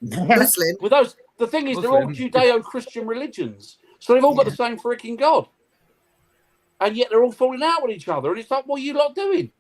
Muslim. With those, the thing is, they're all Judeo-Christian religions, so they've all got the same freaking God, and yet they're all falling out with each other. And it's like, what are you lot doing?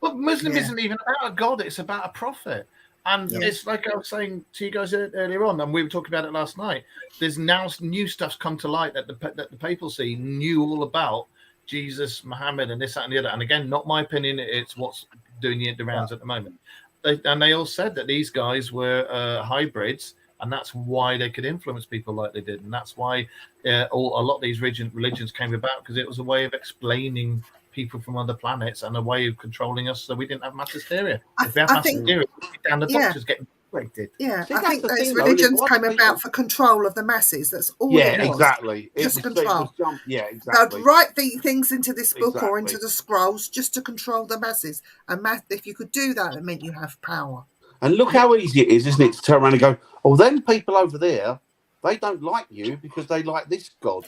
Well, Muslim isn't even about a god; it's about a prophet. And it's like I was saying to you guys earlier on, and we were talking about it last night. There's now new stuff's come to light that the papacy knew all about Jesus, Muhammad, and this, that, and the other. And again, not my opinion; it's what's doing the rounds at the moment. They all said that these guys were hybrids, and that's why they could influence people like they did, and that's why a lot of these religions came about, because it was a way of explaining people from other planets and a way of controlling us, so we didn't have mass hysteria. If we have mass hysteria, and the doctors getting infected. Yeah, I think those religions came about for control of the masses. That's all. Yeah, exactly. Just control. Yeah, exactly. They'd write things into this book or into the scrolls just to control the masses. And if you could do that, it meant you have power. And look how easy it is, isn't it, to turn around and go, oh, them people over there, they don't like you because they like this god.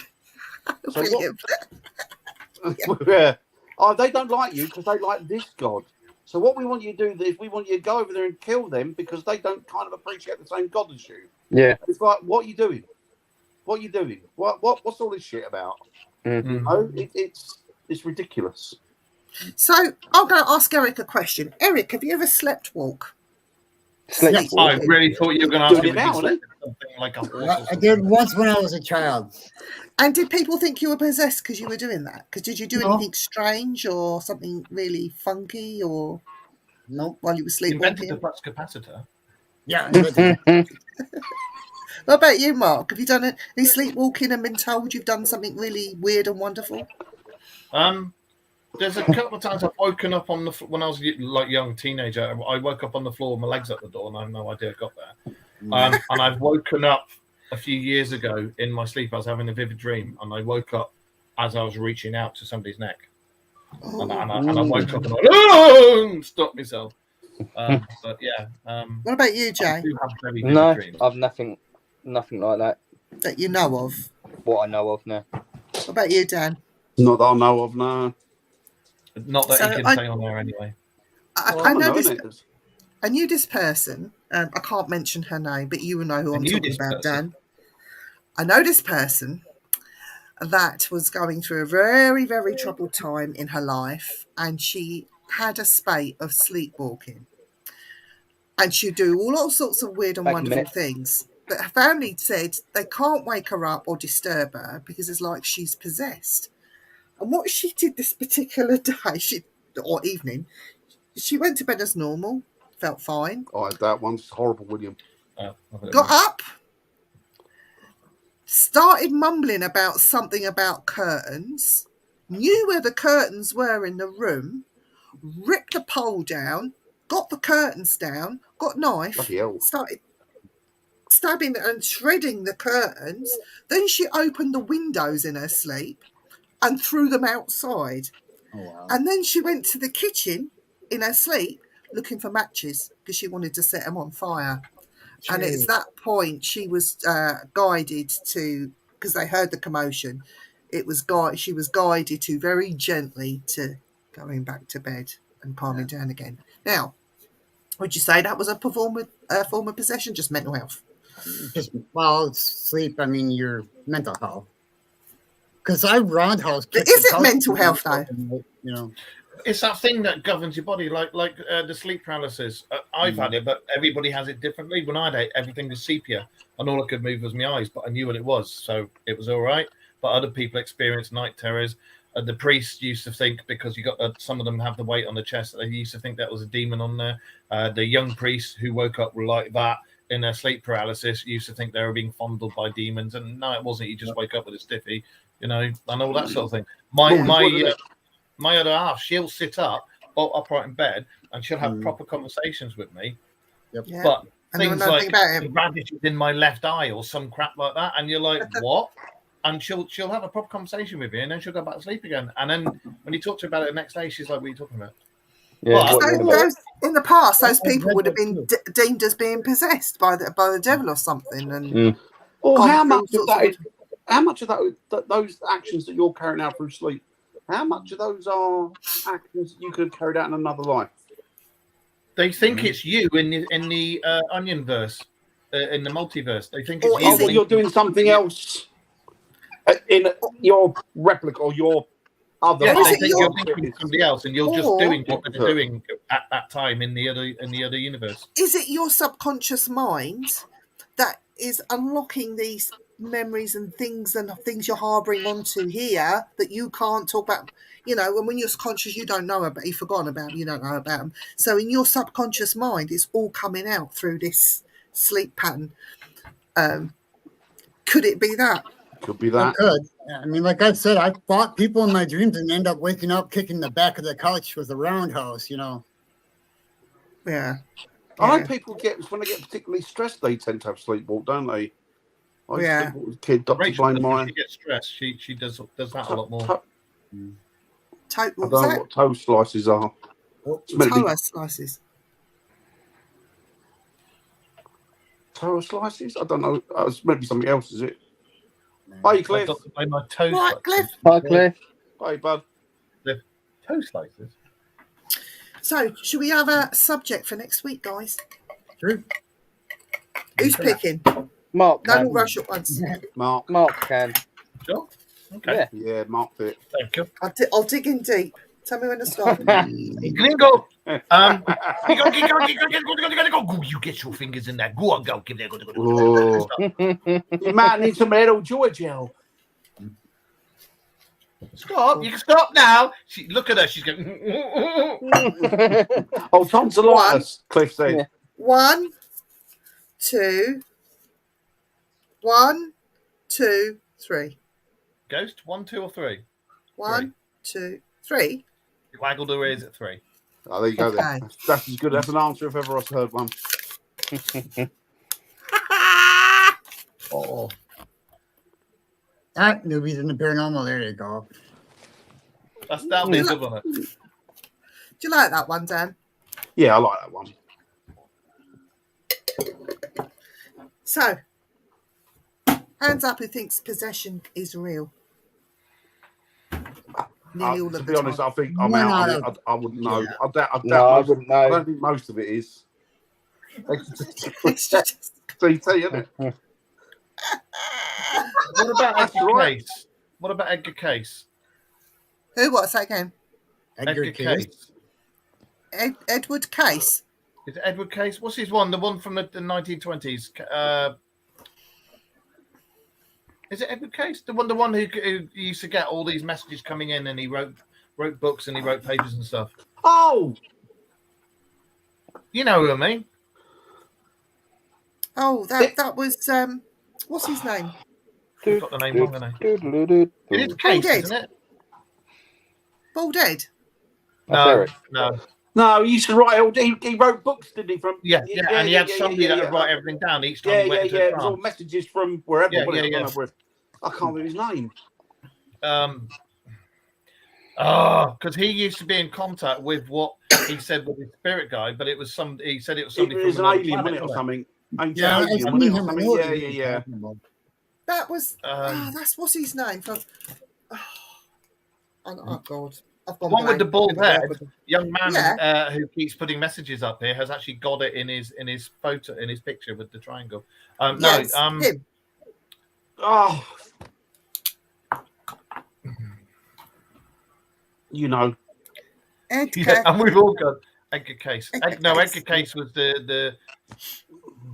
So oh, they don't like you because they like this god. So what we want you to do is we want you to go over there and kill them because they don't kind of appreciate the same God as you. Yeah. It's like, what are you doing? What are you doing? What's all this shit about? Mm-hmm. You know, it's ridiculous. So I'm going to ask Eric a question. Eric, have you ever slept walk? I really thought you were going to ask me something like I did once when I was a child. And did people think you were possessed because you were doing that? Because did you do anything strange or something really funky or while you were sleepwalking? Invented the flux capacitor. Yeah. What about you, Mark? Have you done any sleepwalking and been told you've done something really weird and wonderful? There's a couple of times I've woken up on when I was like young teenager. I woke up on the floor, my legs at the door, and I have no idea I got there. And I've woken up a few years ago in my sleep. I was having a vivid dream, and I woke up as I was reaching out to somebody's neck, and I woke up and I stopped myself. But yeah. What about you, Jay? No, dreams. I've nothing like that that you know of. What I know of, no. What about you, Dan? Not that I know of, no. Not that you can say on there anyway. I know this. I knew this person. I can't mention her name, but you will know who I'm talking about, Dan. I know this person that was going through a very, very troubled time in her life, and she had a spate of sleepwalking. And she'd do all sorts of weird and wonderful things. But her family said they can't wake her up or disturb her because it's like she's possessed. And what she did this particular day, or evening, she went to bed as normal. felt fine. I had that one's horrible, William. Got up, started mumbling about something about curtains, knew where the curtains were in the room, ripped the pole down, got the curtains down, got knife, Bloody hell. started stabbing and shredding the curtains. Then she opened the windows in her sleep and threw them outside. Oh, wow. And then she went to the kitchen in her sleep looking for matches because she wanted to set them on fire. And it's Jeez. that point she was guided to, because they heard the commotion, she was guided to very gently to going back to bed and calming down again. Now, would you say that was a form of possession, just mental health? Just while sleep, I mean your mental health. Because I roundhouse. But is it mental health though? You know, It's that thing that governs your body, like the sleep paralysis. I've had it, but everybody has it differently. When I had it, everything was sepia, and all I could move was my eyes, but I knew what it was, so it was all right. But other people experience night terrors. The priests used to think, because you got some of them have the weight on the chest, that they used to think that was a demon on there. The young priests who woke up were like that in their sleep paralysis used to think they were being fondled by demons, and no, it wasn't. You just wake up with a stiffy, and all that sort of thing. My other half, she'll sit up, bolt upright in bed, and she'll have proper conversations with me. Yep. Yeah. But And there was things nothing like about him. radishes in my left eye or some crap like that, and you're like, what? And she'll have a proper conversation with you, and then she'll go back to sleep again. And then when you talk to her about it the next day, she's like, what are you talking about? Yeah, But- In the past, those people would have been deemed as being possessed by the devil or something. And Or gone how through much of sorts that of- is, how much of that those actions that you're carrying out through sleep, how much of those are actions you could have carried out in another life? They think it's you in the Onion verse, in the multiverse. They think it's Or you. is it- That you're doing something else in your replica or your other. Yeah, Or is they it think your- you're thinking of somebody else, and you're just Or- doing what they're doing at that time in the other universe. is it your subconscious mind that is unlocking these memories and things you're harboring onto here that you can't talk about? And when you're conscious, you don't know about, you've forgotten about them, you don't know about them. So in your subconscious mind, it's all coming out through this sleep pattern. Could it be that? Could be I that. could. I mean, like I said, I fought people in my dreams and end up waking up kicking the back of the couch with a roundhouse. Yeah. I know people when they get particularly stressed, they tend to have sleepwalk, don't they? I used to Yeah. sleepwalk as a kid. Dr. Rachel, Blaine when Meyer. she gets stressed, she does that a lot more. I What don't was know that? what toast slices are. It's meant to be Toa slices. Toa slices? I don't know. It's maybe something else, is it? Hey, Cliff. I've got to buy my toe Right, slices. Cliff. Hi, Cliff. Hey, bud. Toe slices. So, should we have a subject for next week, guys? True. Who's picking? Mark No, can. we'll rush at once. Mark. Mark can. Sure. Okay. Yeah. Yeah, Mark it. Thank you. I'll dig in deep. Tell me when to stop. Gringo. You get your fingers in that. Go on, go. Give that. Oh. You might need some little Joy gel. Stop. You can stop now. Look at her. She's going. Oh, tonsillitis, Cliff said. Yeah. 1, 2. 1, 2, 3. Ghost. 1, 2, or 3. 1, 2, 3. You waggled her ears at 3. Oh, there you go. Okay. Then. That's as good as an answer if ever I've heard one. Oh. Newbies in the paranormal. There you go. That'll be a good one. Do you like that one, Dan? Yeah, I like that one. So, hands up who thinks possession is real. Nearly all To of be the honest, time. I think I wouldn't know. Yeah. I doubt No, I most, wouldn't I know. don't think most of it is. It's just- CT, isn't it? What about That's Edgar right. Case? What about Edgar Case? Who? What's that again? Edgar Case. Edward Case. Is it Edward Case? What's his one? The one from the 1920s. Is it Edward Case? The one who used to get all these messages coming in, and he wrote books and he wrote papers and stuff. Oh, You know who I mean? Oh, that was what's his name? I've got the name wrong, haven't I? It is Case, Dead. isn't it? Bald Ed. No, no. No, he used to write. He wrote books, didn't he? From Yeah, and he had somebody that would write everything down each time he went into It was all messages from wherever. Yeah, wasn't it? yeah, I can't remember I can't remember his name. Because he used to be in contact with what he said with his spirit guide, but it was some. He said it was somebody It was from an another alien, planet, wasn't it, or something? Yeah, Ancient I've alien, seen wasn't it, him. or I something? know Yeah. That was Um, that's what's his name from. Oh God, I've gone one with the blank. bald Let me head, go with young man Yeah. who keeps putting messages up here has actually got it in his photo, in his picture with the triangle. Yes, him. Oh, you know. Edgar. Yeah, and we've all got Edgar Case. Edgar Cayce. Edgar Case was the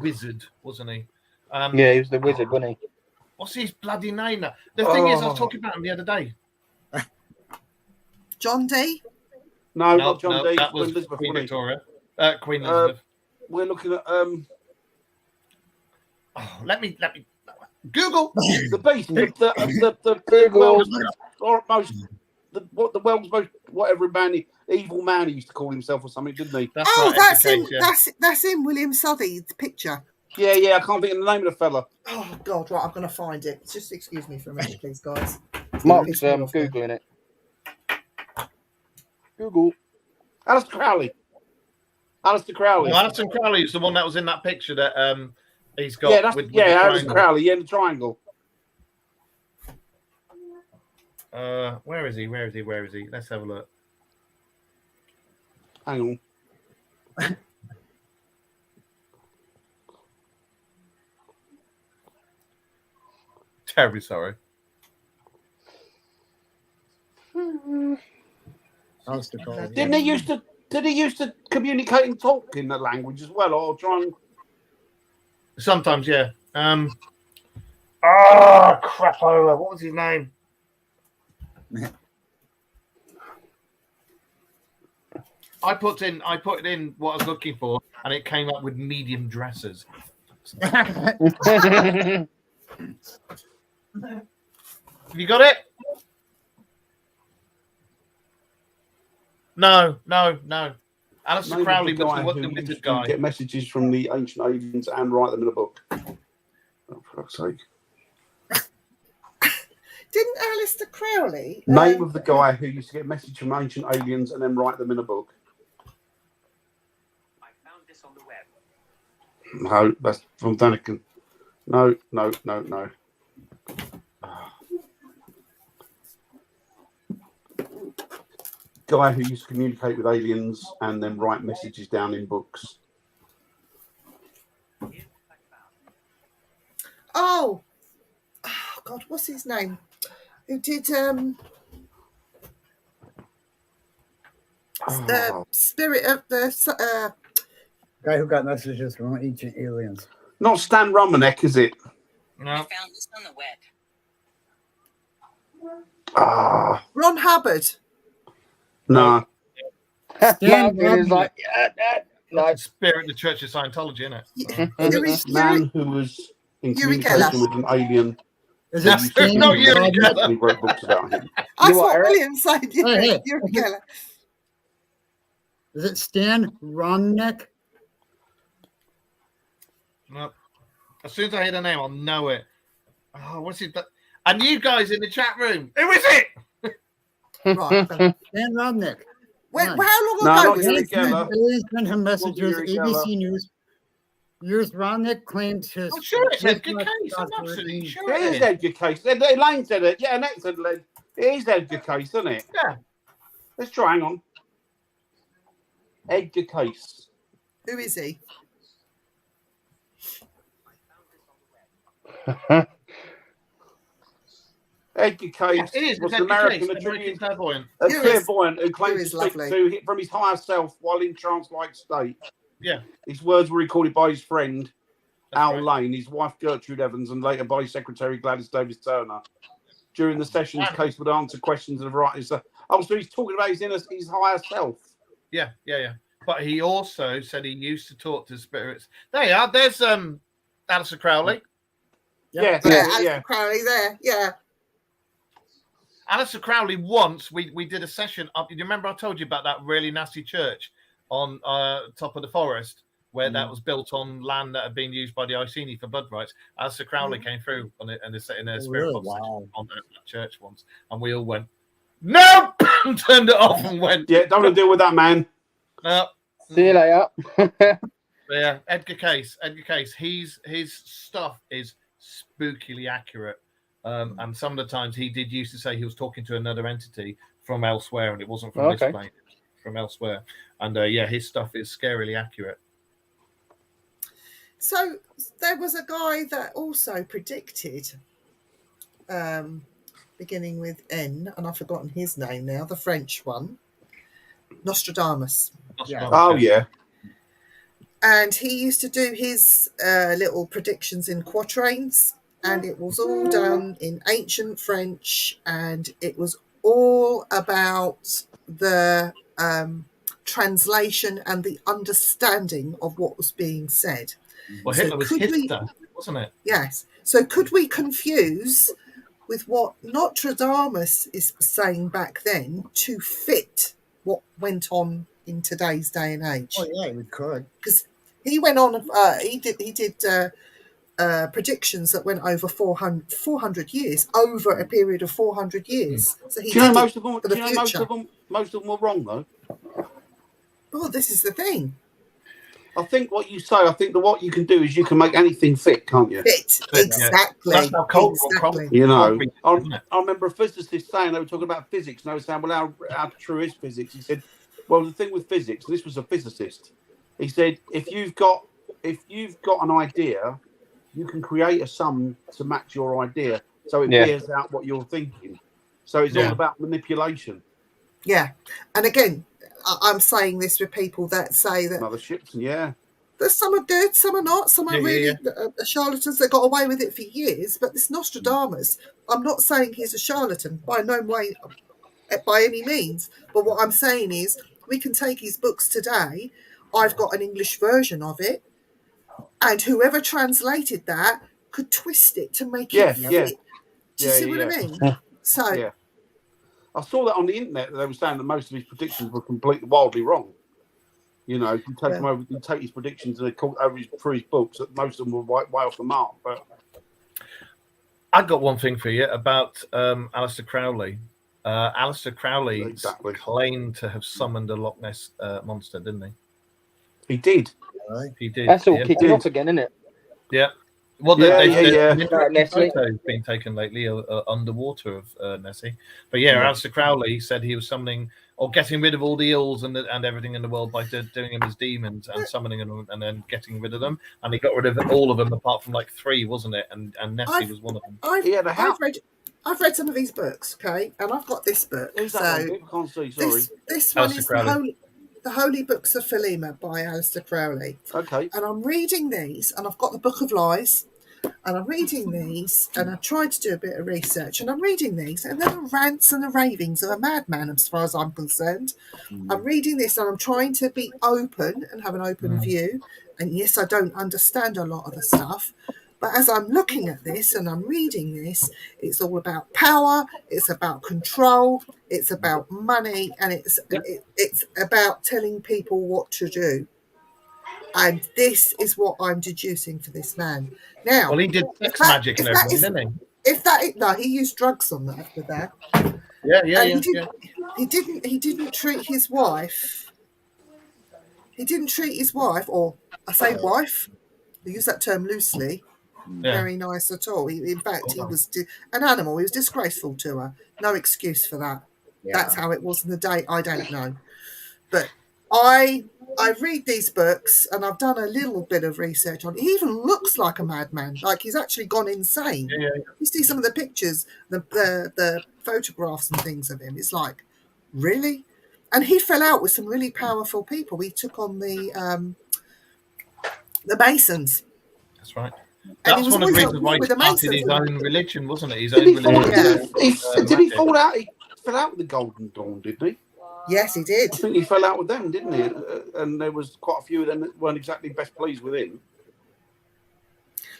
wizard, wasn't he? Yeah, he was the wizard, wasn't he? What's his bloody name now? The thing is, I was talking about him the other day. John D. No, not John D. That was Elizabeth, Queen wasn't he? Victoria. Queen Elizabeth. We're looking at Let me Google. the beast, the world's most whatever man, evil man he used to call himself or something, didn't he? That's Oh, right, that's Edgar him. Cayce, yeah. That's him. William Suddy. The picture. Yeah, I can't think of the name of the fella. Oh God, right. I'm going to find it. Just excuse me for a minute, please, guys. Mark's Piss me off then. googling it. Google. Alistair Crowley. Alison Crowley is the one that was in that picture that he's got. Yeah, with Alison the triangle. Crowley. Yeah, the triangle. Where is he? Let's have a look. Hang on. Terribly sorry. Did he used to communicate and talk in the language as well, or try and? Sometimes, yeah. Crap over. What was his name? I put it in what I was looking for, and it came up with medium dressers. Have you got it? No. Alistair Crowley was the wizard guy. Get messages from the ancient aliens and write them in a book. Oh, for fuck's sake! Didn't Alistair Crowley? Name of the guy who used to get messages from ancient aliens and then write them in a book. I found this on the web. No, that's from Daniken. No. Guy who used to communicate with aliens and then write messages down in books. Oh God, what's his name? Who did the spirit of the Guy who got messages from ancient aliens. Not Stan Romanek, is it? No. I found this on the web. Ron Hubbard? No. Stan Mark is like, No, it's Spirit of the Church of Scientology, isn't it? Man who was in Yuri communication Geller. with an alien. Is That's it Stan not Yuri Rodnick? Geller. And he wrote books about him. I You what, thought Eric? William said Hey. Yuri Geller. Is it Stan Rodnick? No. As soon as I hear the name, I'll know it. Oh, what's it? And you guys in the chat room, who is it? Right. Stan Rodnick. When, Right. how long No, ago not was Yuri this? Geller. Aliens sent him messages. Yuri Geller. ABC News. Yours Rodnick claimed his. I'm sure it's Edgar Cayce. I'm absolutely sure It it is is. Edgar Cayce. Elaine said it. Yeah, Annette said it. It is Edgar Cayce, isn't it? Yeah. Let's try. Hang on. Edgar Cayce. Who is he? Edgar Cayce Yes, it is. was It's an Edgar American Cayce, American clairvoyant. a Here is- clairvoyant who claimed here to is speak lovely. from his higher self while in trance-like state. Yeah. His words were recorded by his friend That's Al right. Lane, his wife Gertrude Evans, and later by his secretary Gladys Davis Turner. During the sessions, Wow. Cayce would answer questions of a variety of stuff. Oh, so he's talking about his higher self. Yeah. but he also said he used to talk to spirits. There you are. There's Alistair Crowley. Yeah, Alistair Crowley there. Yeah. Alistair Crowley once we did a session up. Do you remember I told you about that really nasty church on top of the forest where that was built on land that had been used by the Iceni for blood rights? Alistair Crowley came through on it and in a spirit box session on that church once, and we all went, "No!" and turned it off and went, Yeah, don't want to deal with that, man. "No." See you later. Yeah, Edgar Case. His stuff is spookily accurate. And some of the times he did used to say he was talking to another entity from elsewhere, and it wasn't from this plane, from elsewhere. And his stuff is scarily accurate. So there was a guy that also predicted, beginning with N, and I've forgotten his name now, the French one, Nostradamus. Oh, yeah. And he used to do his little predictions in quatrains, and it was all done in ancient French, and it was all about the translation and the understanding of what was being said. Well, Hitler was his stuff, wasn't it? Yes. So could we confuse with what Nostradamus is saying back then to fit what went on in today's day and age? Oh yeah, we could. Because he went on. He did predictions that went over 400 years, over a period of 400 years. So he most of them were wrong though. Oh, this is the thing. I think what you say. I think that what you can do is you can make anything fit, can't you? Fit, exactly. That's how cold Exactly. You know, I remember a physicist saying, they were talking about physics, and they were saying, well, how true is physics? He said, well, the thing with physics, and this was a physicist, he said, if you've got an idea, you can create a sum to match your idea, so it bears out what you're thinking. So it's all about manipulation. Yeah, and again, I'm saying this with people that say that motherships, there's some are good, some are not, some are really charlatans that got away with it for years. But this Nostradamus, I'm not saying he's a charlatan by no way, by any means. But what I'm saying is, we can take his books today. I've got an English version of it, and whoever translated that could twist it to make it fit. Do you see what I mean? So. I saw that on the internet that they were saying that most of his predictions were completely wildly wrong. You know, you take him over, you take his predictions and they call over through his books, that most of them were way off the mark. But I got one thing for you about Alistair Crowley. Alistair Crowley claimed to have summoned a Loch Ness monster, didn't he? He did. He did. That's all kicking off again, isn't it? Yeah. Well, there's Nessie photos being taken lately underwater of Nessie. But Alistair Crowley said he was summoning or getting rid of all the ills and everything in the world by doing them as demons and summoning them and then getting rid of them. And he got rid of all of them apart from like 3, wasn't it? And Nessie was one of them. I've read some of these books, okay, and I've got this book. Who's that one? I can't see. Sorry. This one is the Holy Books of Thelema by Alistair Crowley. Okay. And I'm reading these, and I've got the Book of Lies. And I'm reading these, and I tried to do a bit of research, and I'm reading these, and they're the rants and the ravings of a madman, as far as I'm concerned. I'm reading this, and I'm trying to be open and have an open view. And yes, I don't understand a lot of the stuff, but as I'm looking at this and I'm reading this, it's all about power, it's about control, it's about money, and it's about telling people what to do. And this is what I'm deducing for this man. Now, well, he did sex magic and everything, didn't he? He used drugs on that with that. He didn't treat his wife. He didn't treat his wife, or I say wife. I use that term loosely. Very nice at all. In fact, he was an animal. He was disgraceful to her. No excuse for that. That's how it was in the day. I don't know, but I read these books and I've done a little bit of research on it. He even looks like a madman, like he's actually gone insane. You see some of the pictures, the photographs and things of him. It's like, really? And he fell out with some really powerful people. He took on the Masons. That's right. That's one of the reasons why he started his own religion, wasn't it? His own religion. Did he fall out? He fell out with the Golden Dawn, didn't he? Yes, he did. I think he fell out with them, didn't he? And there was quite a few of them that weren't exactly best pleased with him.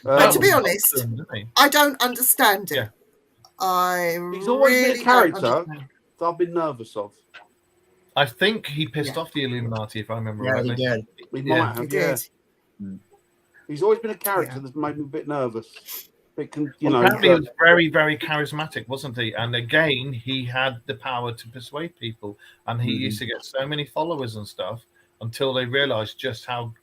But to be Well, honest, didn't he? I don't understand it. Yeah. He's always really been a character don't understand. that I've been nervous of. I think he pissed off the Illuminati, if I remember Yeah, rightly. he did. He Yeah. might have, He yeah. did. He's always been a character Yeah. that's made me a bit nervous. Apparently, he was very, very charismatic, wasn't he? And again, he had the power to persuade people, and he used to get so many followers and stuff until they realised just how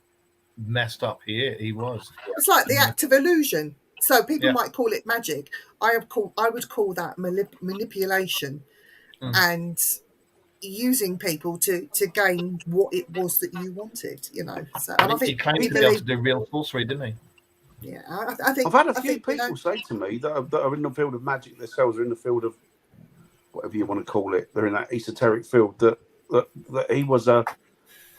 messed up he was. It's like the act of illusion. So people Yeah. might call it magic. I would call that manipulation and using people to gain what it was that you wanted. You know. So and I He think claimed we to be able to believe. do real sorcery, didn't he? Yeah, I think I've had a I few think, you know, people say to me that are in the field of magic themselves, or in the field of whatever you want to call it. They're in that esoteric field that he was a.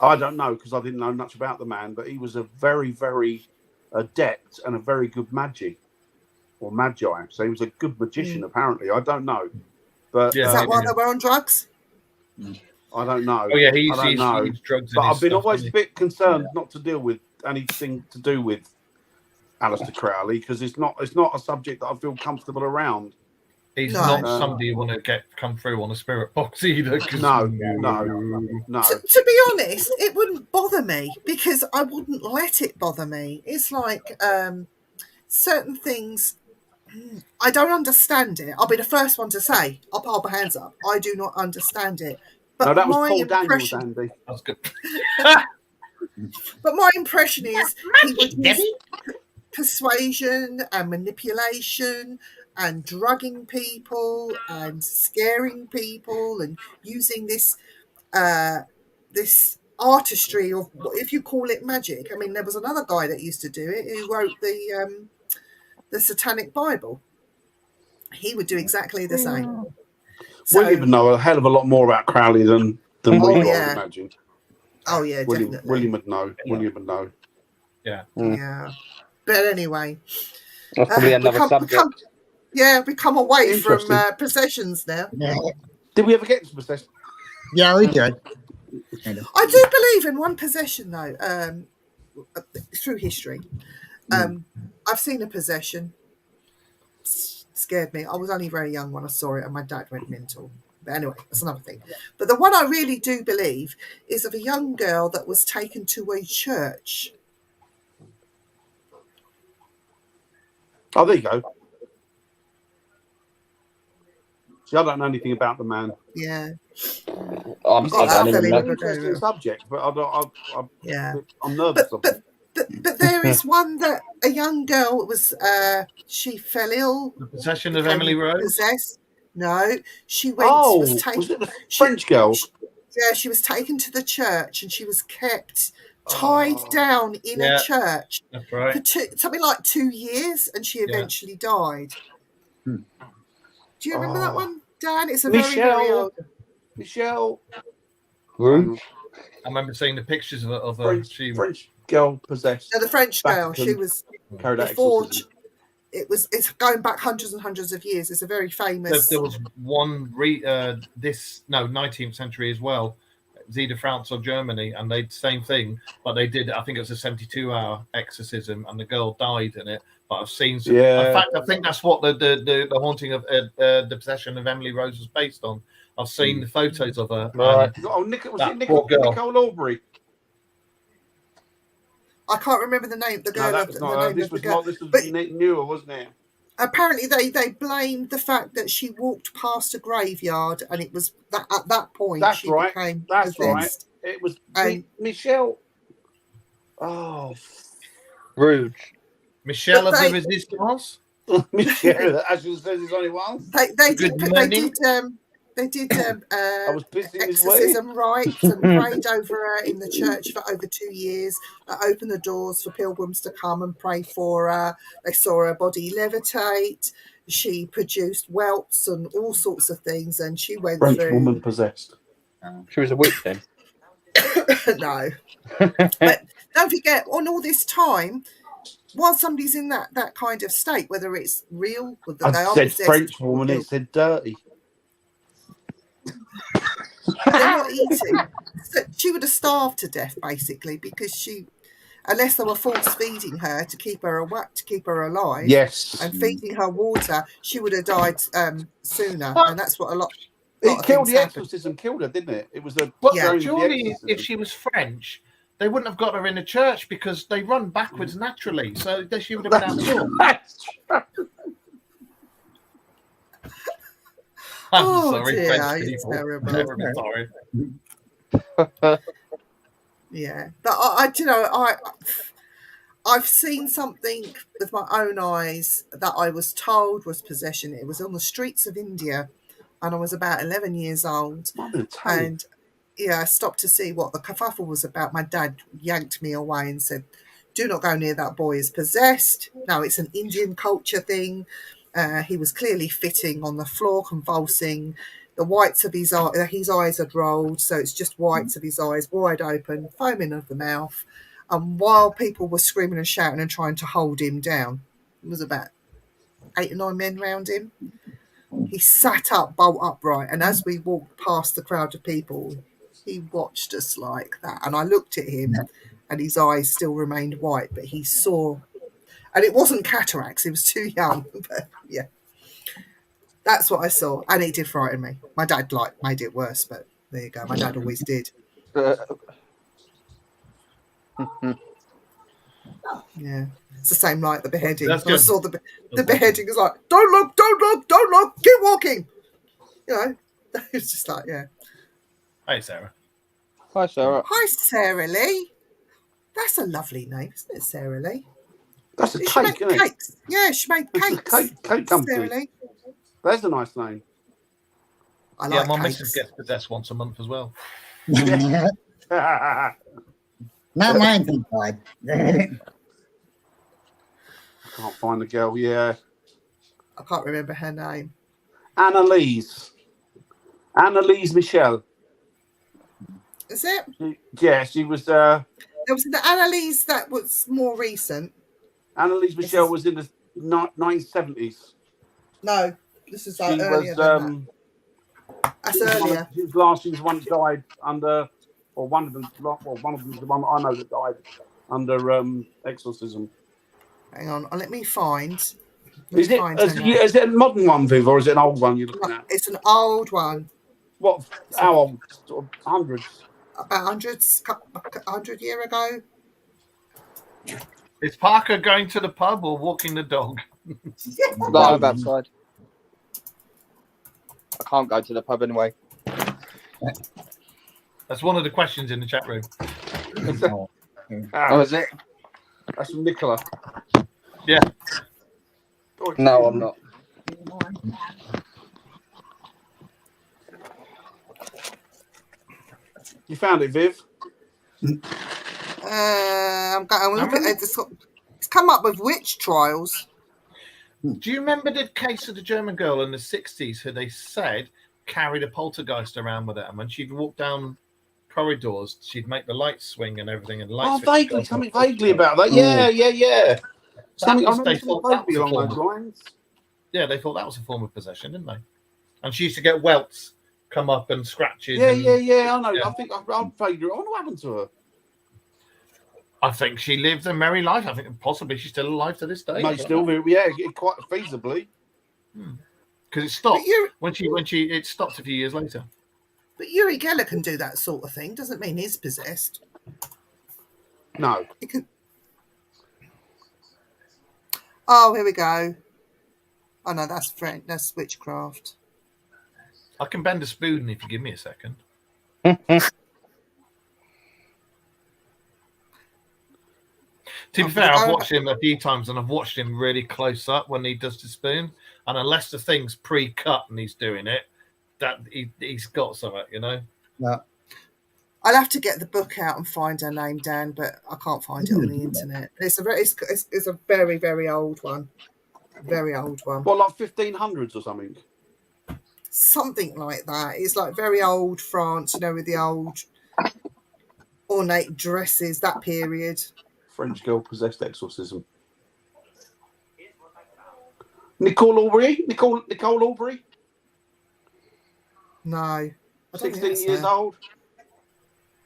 I don't know because I didn't know much about the man, but he was a very, very adept and a very good magi. So he was a good magician, apparently. I don't know, but Yeah. is that why they were on drugs? I don't know. Oh yeah, he I don't used know. to use drugs. But in his I've been stuff, always a didn't he? bit concerned not to deal with anything to do with Aleister Crowley because it's not a subject that I feel comfortable around. He's No. not somebody you want to come through on a spirit box either. 'cause- No. To be honest, it wouldn't bother me because I wouldn't let it bother me. It's like certain things. I don't understand it. I'll be the first one to say, I'll put my hands up. I do not understand it. But No, that was my Paul Daniels, impression, Andy. That's good. but my impression is he would use persuasion and manipulation and drugging people and scaring people and using this this artistry of, if you call it magic. I mean, there was another guy that used to do it who wrote the Satanic Bible. He would do exactly the same. So, William would know a hell of a lot more about Crowley than we Oh, would, yeah. I imagine. oh yeah, definitely. William would know. William would know. Yeah. Yeah. But anyway, That's probably we another subject. we come away from Interesting. possessions now. Yeah, Did we ever get to possession? yeah, we did. Kind of. I do believe in one possession though, through history. I've seen a possession. Scared me. I was only very young when I saw it, and my dad went mental. But anyway, that's another thing. But the one I really do believe is of a young girl that was taken to a church. Oh, there you go. See, I don't know anything about the man. Yeah, I'm It's got I don't that even feeling. know. an interesting subject, but yeah. I'm nervous of it. But there is one that a young girl was. She fell ill. The possession of became Emily Rose. Possessed. No, she went. Oh, was taken. was it the French girl? Yeah, she was taken to the church and she was kept tied down in Yeah. a church That's for right. something like 2 years, and she eventually died. Hmm. Do you remember that Oh. one, Dan? It's a very, very Michelle. old. Michelle. Rouge? I remember seeing the pictures of her. French girl possessed. No, the French girl. She Vatican. was Carried out before. exorcism. It's going back hundreds and hundreds of years. It's a very famous. There was one 19th century as well. It was either France or Germany, and they same thing, but they did. I think it was a 72-hour exorcism, and the girl died in it. But I've seen. Some, Yeah. In fact, I think that's what the haunting of the possession of Emily Rose was based on. I've seen the photos of her. Right. Oh, was That it Nicole, poor girl. Nicole Aubrey? I can't remember the name. The No, girl. that of, was the not. name This of the was girl. not. This was But- newer, wasn't it? Apparently, they blamed the fact that she walked past a graveyard, and it was that at that point That's she right. became That's right. possessed. It was And- Michelle. Oh, Rouge. Michelle of But the they- Resistance. Michelle. As you said, there's only one. They Good did morning. I was busy this way. exorcism rites and prayed over her in the church for over 2 years. They opened the doors for pilgrims to come and pray for her. They saw her body levitate. She produced welts and all sorts of things, and she went French through. woman possessed. She was a witch then. No, but don't forget, on all this time, while somebody's in that kind of state, whether it's real, whether they I are said possessed French or woman. real, It said dirty. They're not eating. So she would have starved to death basically because she, unless they were force feeding her to keep her to keep her alive, Yes. and feeding her water, she would have died sooner. And that's what a lot It of killed things the happen. exorcism, killed her, didn't it? It was a Well, Yeah. surely if she was French, they wouldn't have got her in a church because they run backwards naturally. So she would have been outdoors. I'm Oh, sorry, dear, French it's people. terrible. I'm sorry. Yeah, but I've seen something with my own eyes that I was told was possession. It was on the streets of India, and I was about 11 years old. And yeah, I stopped to see what the kerfuffle was about. My dad yanked me away and said, "Do not go near that boy. Is possessed." Now it's an Indian culture thing. He was clearly fitting on the floor, convulsing. The whites of his eyes had rolled, so it's just whites of his eyes wide open, foaming of the mouth. And while people were screaming and shouting and trying to hold him down, there was about 8 or 9 men round him. He sat up, bolt upright, and as we walked past the crowd of people, he watched us like that. And I looked at him, and his eyes still remained white, but he saw. And it wasn't cataracts; he was too young. But yeah, that's what I saw, and it did frighten me. My dad made it worse, but there you go. My dad always did. Yeah, it's the same like the beheading. That's When I good. saw the beheading, it's like, don't look, keep walking. You know, it's just like, yeah. Hey, Sarah. Hi, Sarah. Hi, Sarah Lee. That's a lovely name, isn't it, Sarah Lee? That's a She cake, made isn't it? cakes. Yeah, she made It's a cakes. cake company. Sarah Lee. That's a nice name. I Yeah, like my cakes. missus gets possessed once a month as well. Not mine, thank God. Can't find the girl. Yeah, I can't remember her name. Annalise Michelle. Is it? Yeah, she was. There was the Annalise that was more recent. Annalise Michelle was in the 1970s. No, this is She earlier was. than that. That's earlier. She was the one that died under, or one of them. Well, one of them is the one that I know that died under exorcism. Hang on, let me find. Is it a modern one, Viv, or is it an old one you're looking at? It's an old one. What? How old? Sort of hundreds. About 100 years ago. Is Parker going to the pub or walking the dog? No, I'm outside. I can't go to the pub anyway. That's one of the questions in the chat room. Oh, is it? That's from Nicola. Yeah. No, I'm not. You found it, Viv? I'm going to look at it. It's come up with witch trials. Do you remember the case of the German girl in the 60s who they said carried a poltergeist around with her? And when she'd walk down corridors, she'd make the lights swing and everything. And lights something vaguely about that. Yeah. Something I remember they thought that was vaguely a along form those of- lines. Yeah, they thought that was a form of possession, didn't they? And she used to get welts come up and scratches. Yeah. and- I know. Yeah. I think I'm vaguely. I wonder what happened to her. I think she lived a merry life. I think possibly she's still alive to this day. May still be. Yeah, quite feasibly. Because it stopped But when she it stopped a few years later. But Uri Geller can do that sort of thing. Doesn't mean he's possessed. No. He can... Oh, here we go. Oh no, that's French. That's witchcraft. I can bend a spoon if you give me a second. To be fair, I've watched him a few times and I've watched him really close up when he does the spoon. And unless the thing's pre-cut and he's doing it, that he's got something, you know. Yeah. I'll have to get the book out and find her name, Dan, but I can't find it on the internet. It's a very, very old one. Very old one. What, like 1500s or something? Something like that. It's like very old France, you know, with the old ornate dresses, that period. French girl possessed exorcism. Nicole Aubrey? Nicole Aubrey? No. I don't think 16 that's years her. old.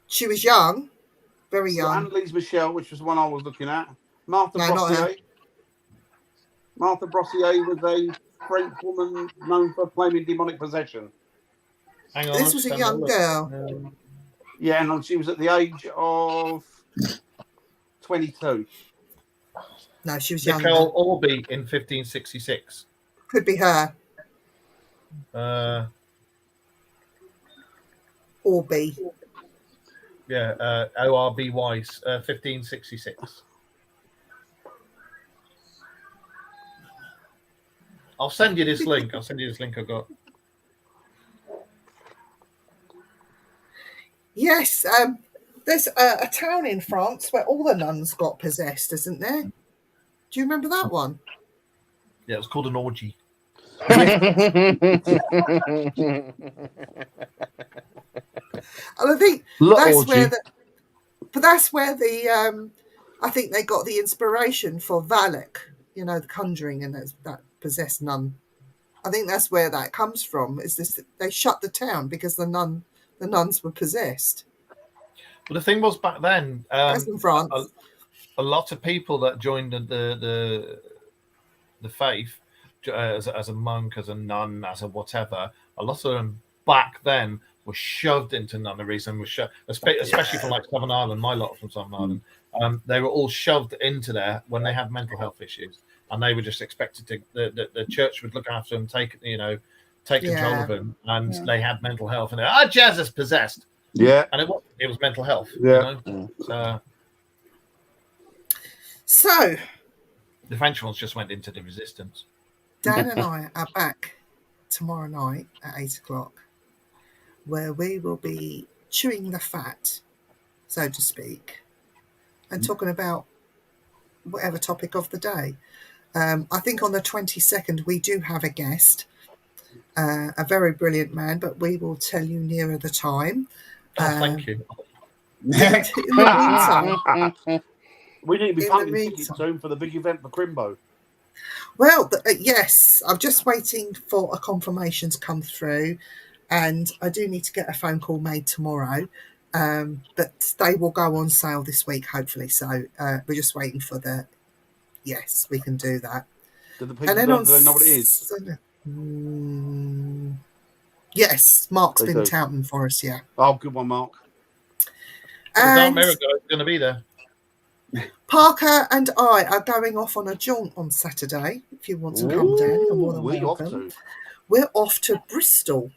She was young, very young. Annalise Michelle, which was the one I was looking at. Martha No, not her. Brossier. Martha Brossier was a French woman known for claiming demonic possession. Hang on. This was a young girl. Yeah, and she was at the age of 22. No, she was younger. Nicole Orby in 1566. Could be her. Orby. Yeah, ORBY, 1566. I'll send you this link. I've got. Yes, there's a town in France where all the nuns got possessed, isn't there? Do you remember that one? Yeah, it was called an orgy. And I think Orgy. that's where the I think they got the inspiration for Valak, you know, the conjuring and that possessed nun. I think that's where that comes from. Is this they shut the town because the nuns were possessed. Well, the thing was back then, That's in France. a lot of people that joined the faith as a monk, as a nun, as a whatever, a lot of them back then were shoved into nunneries and were shoved, especially from like Southern Ireland. My lot from Southern Ireland, they were all shoved into there when they had mental health issues, and they were just expected to. The church would look after them, take control of them, and they had mental health, and they're Jazz is possessed. Yeah, and it was mental health. Yeah. You know? So The French ones just went into the resistance. Dan and I are back tomorrow night at 8:00, where we will be chewing the fat, so to speak, and talking about whatever topic of the day. I think on the 22nd we do have a guest, a very brilliant man, but we will tell you nearer the time. Thank you. In the meantime, we need to be In the pumping meantime. tickets soon for the big event for Crimbo. well, yes, I'm just waiting for a confirmation to come through, and I do need to get a phone call made tomorrow, but they will go on sale this week, hopefully. So we're just waiting for yes, we can do that. Do the people know what it is? Sunday- yes, Mark's They been do. touting for us, yeah. Oh, good one, Mark. The Dark And Mirror guy is going to be there. Parker and I are going off on a jaunt on Saturday. If you want to come down, you're more than Where you off welcome. to? We're off to Bristol.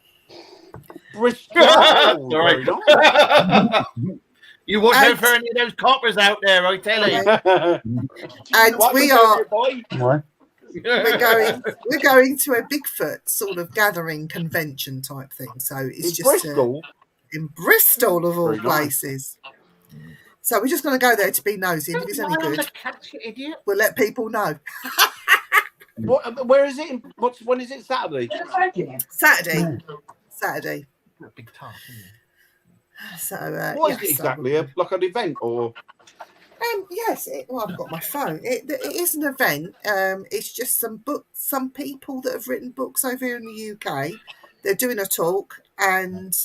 Bristol. Sorry. Very nice. You watch And- out for any of those coppers out there, I tell you. And What we we are doing, boy? we're going to a Bigfoot sort of gathering convention type thing. So it's In just Bristol. in Bristol of all Very nice. places. So we're just going to go there to be nosy, and if it's any good, we'll let people know. What, where is it? When is it? Saturday. Saturday. Big task, isn't it? So What is it exactly? Like an event or? Yes, I've got my phone. It is an event. It's just some people that have written books over here in the UK. They're doing a talk and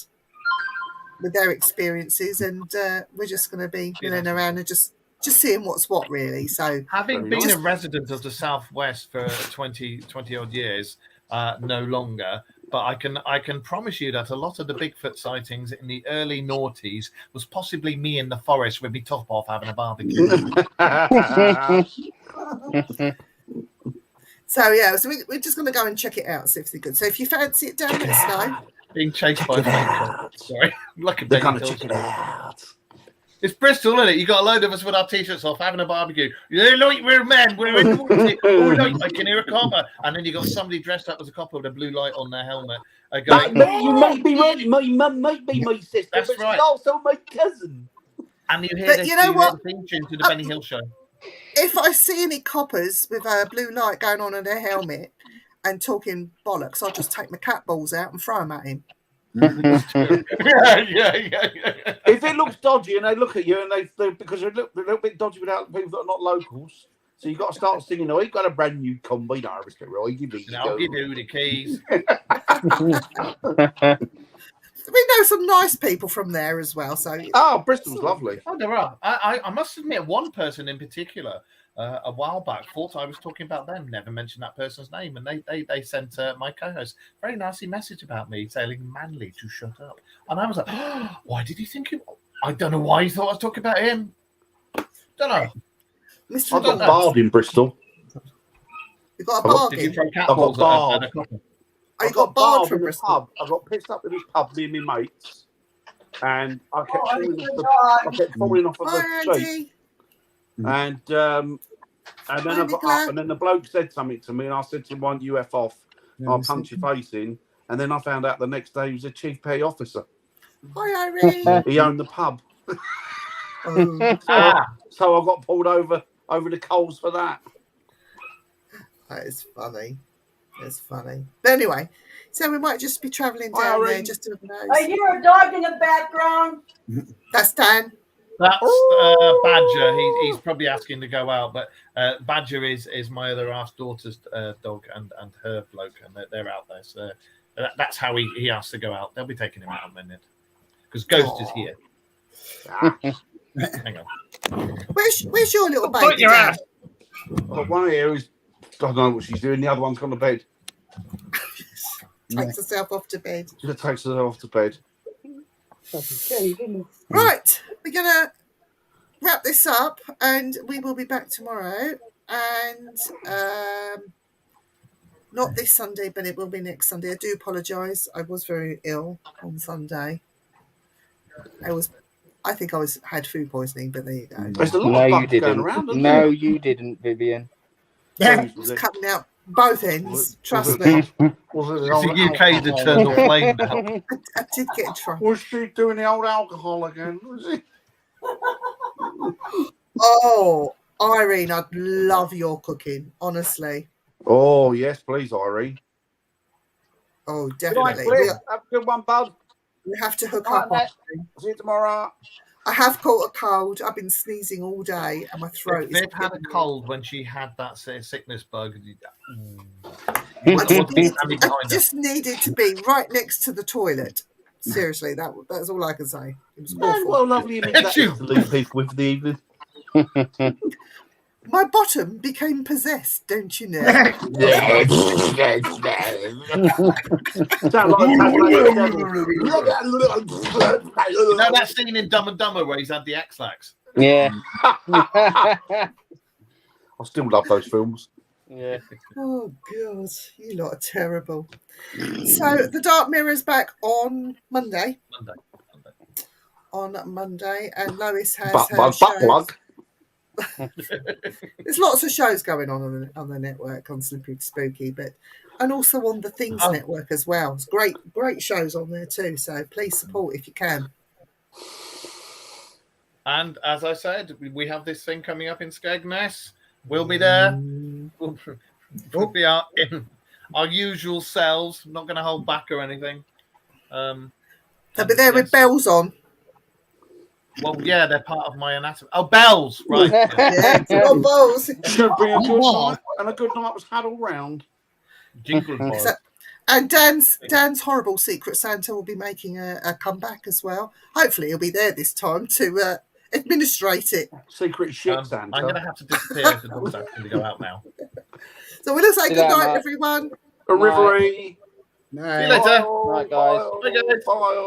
with their experiences, and we're just going to be milling around and just seeing what's what, really. So Having Very been nice. a resident of the Southwest for 20 odd years, no longer, but I can promise you that a lot of the Bigfoot sightings in the early noughties was possibly me in the forest with me top off having a barbecue. So we're just going to go and check it out, see if it's good. So if you fancy it, Dan, let us know. Being chased by a fake. Sorry, like a They're Daily gonna check it Hilton. out. It's Bristol, isn't it? You got a load of us with our t-shirts off, having a barbecue. You know, we're men. We're in the oh, I can hear a copper, and then you got somebody dressed up as a copper with a blue light on their helmet. Going, You might be right. My mum might be my sister, That's but right. she's also my cousin. and you hear But this, you know hear what? the theme tune to the Benny Hill show. If I see any coppers with a blue light going on in their helmet and talking bollocks, I'll just take my cat balls out and throw them at him. yeah. If it looks dodgy and they look at you and they because they're a little bit dodgy without people that are not locals, so you've got to start singing. Oh, you've got a brand new combine harvester, right? Now you do the keys. we know some nice people from there as well. So Oh, Bristol's lovely. Oh, there are. I must admit, one person in particular, a while back, thought I was talking about them. Never mentioned that person's name, and they sent my co-host a very nasty message about me, telling Manly to shut up. And I was like, oh, why did he think? I don't know why he thought I was talking about him. Don't know. Mr. I've got Ronaldo, barred in Bristol. you got a I've got- Did you bargain. throw I've got catballs barred. at a couple? Oh, you I got barred barred from in the Bristol. pub. I got pissed up in this pub, me and my mates, and I kept Oh, falling good off the, God. I kept falling off of Hi, the seat, Andy. and then Hi, I got Nicola. up, and then the bloke said something to me, and I said to him, "Why don't you F off? I'll punch your face in." And then I found out the next day he was a chief petty officer. Hi, Irene. He owned the pub, Oh, so I got pulled over the coals for that. that is funny. That's funny. But anyway, so we might just be travelling Hi, down there Irene. just to know. I hear a dog in the background. That's Dan. That's Badger. He's probably asking to go out, but Badger is my other half daughter's dog and her bloke, and they're out there. So that's how he has to go out. They'll be taking him out in a minute because Ghost is here. Hang on. Where's your little baby? Put your Dan? ass. Well, one here is, I don't know what she's doing. The other one's gone to bed. Takes herself off to bed. She just takes herself off to bed. Right, we're gonna wrap this up, and we will be back tomorrow. And not this Sunday, but it will be next Sunday. I do apologise. I was very ill on Sunday. I think I had food poisoning, but there you go. There's a lot No, of you bugs going didn't. around. isn't No, there? you didn't, Vivian. I was cutting out both ends. Trust me. It's the UK's eternal flame now. I did get in trouble. Was she doing the old alcohol again? Was she? Oh, Irene, I'd love your cooking, honestly. Oh, yes, please, Irene. Oh, Good night, definitely. Cliff. Have a good one, bud. We have to hook All up. right, See you tomorrow. I have caught a cold. I've been sneezing all day, and my throat is. Viv had a cold when she had that sickness bug. I just needed to be right next to the toilet. Seriously, that's all I can say. It was awful. Well, lovely evening. That is to leave people with the evening. My bottom became possessed, don't you know? Sound like You know that scene in Dumb and Dumber where he's had the X-Lax? Yeah. I still love those films. Yeah. Oh God, you lot are terrible. So the Dark Mirror's back on Monday. On Monday, and Lois has her shows. There's lots of shows going on the network on Slippery Spooky, and also on the Things Network as well. It's great shows on there too. So please support if you can. And as I said, we have this thing coming up in Skegness. We'll be there. We'll be out in our usual selves. I'm not going to hold back or anything. They'll be there with bells on. Well, yeah, they're part of my anatomy. Oh, bells, right? Yeah, got bells. Should be a good night, and a good night was had all round. Jingle balls. And Dan's horrible Secret Santa will be making a comeback as well. Hopefully, he'll be there this time to administrate it. Secret shit Santa. I'm going to have to disappear if the dog's actually to go out now. So we'll say See good you later, night, Matt. everyone. A rivery. See you later. Right, guys. Bye, guys. Bye.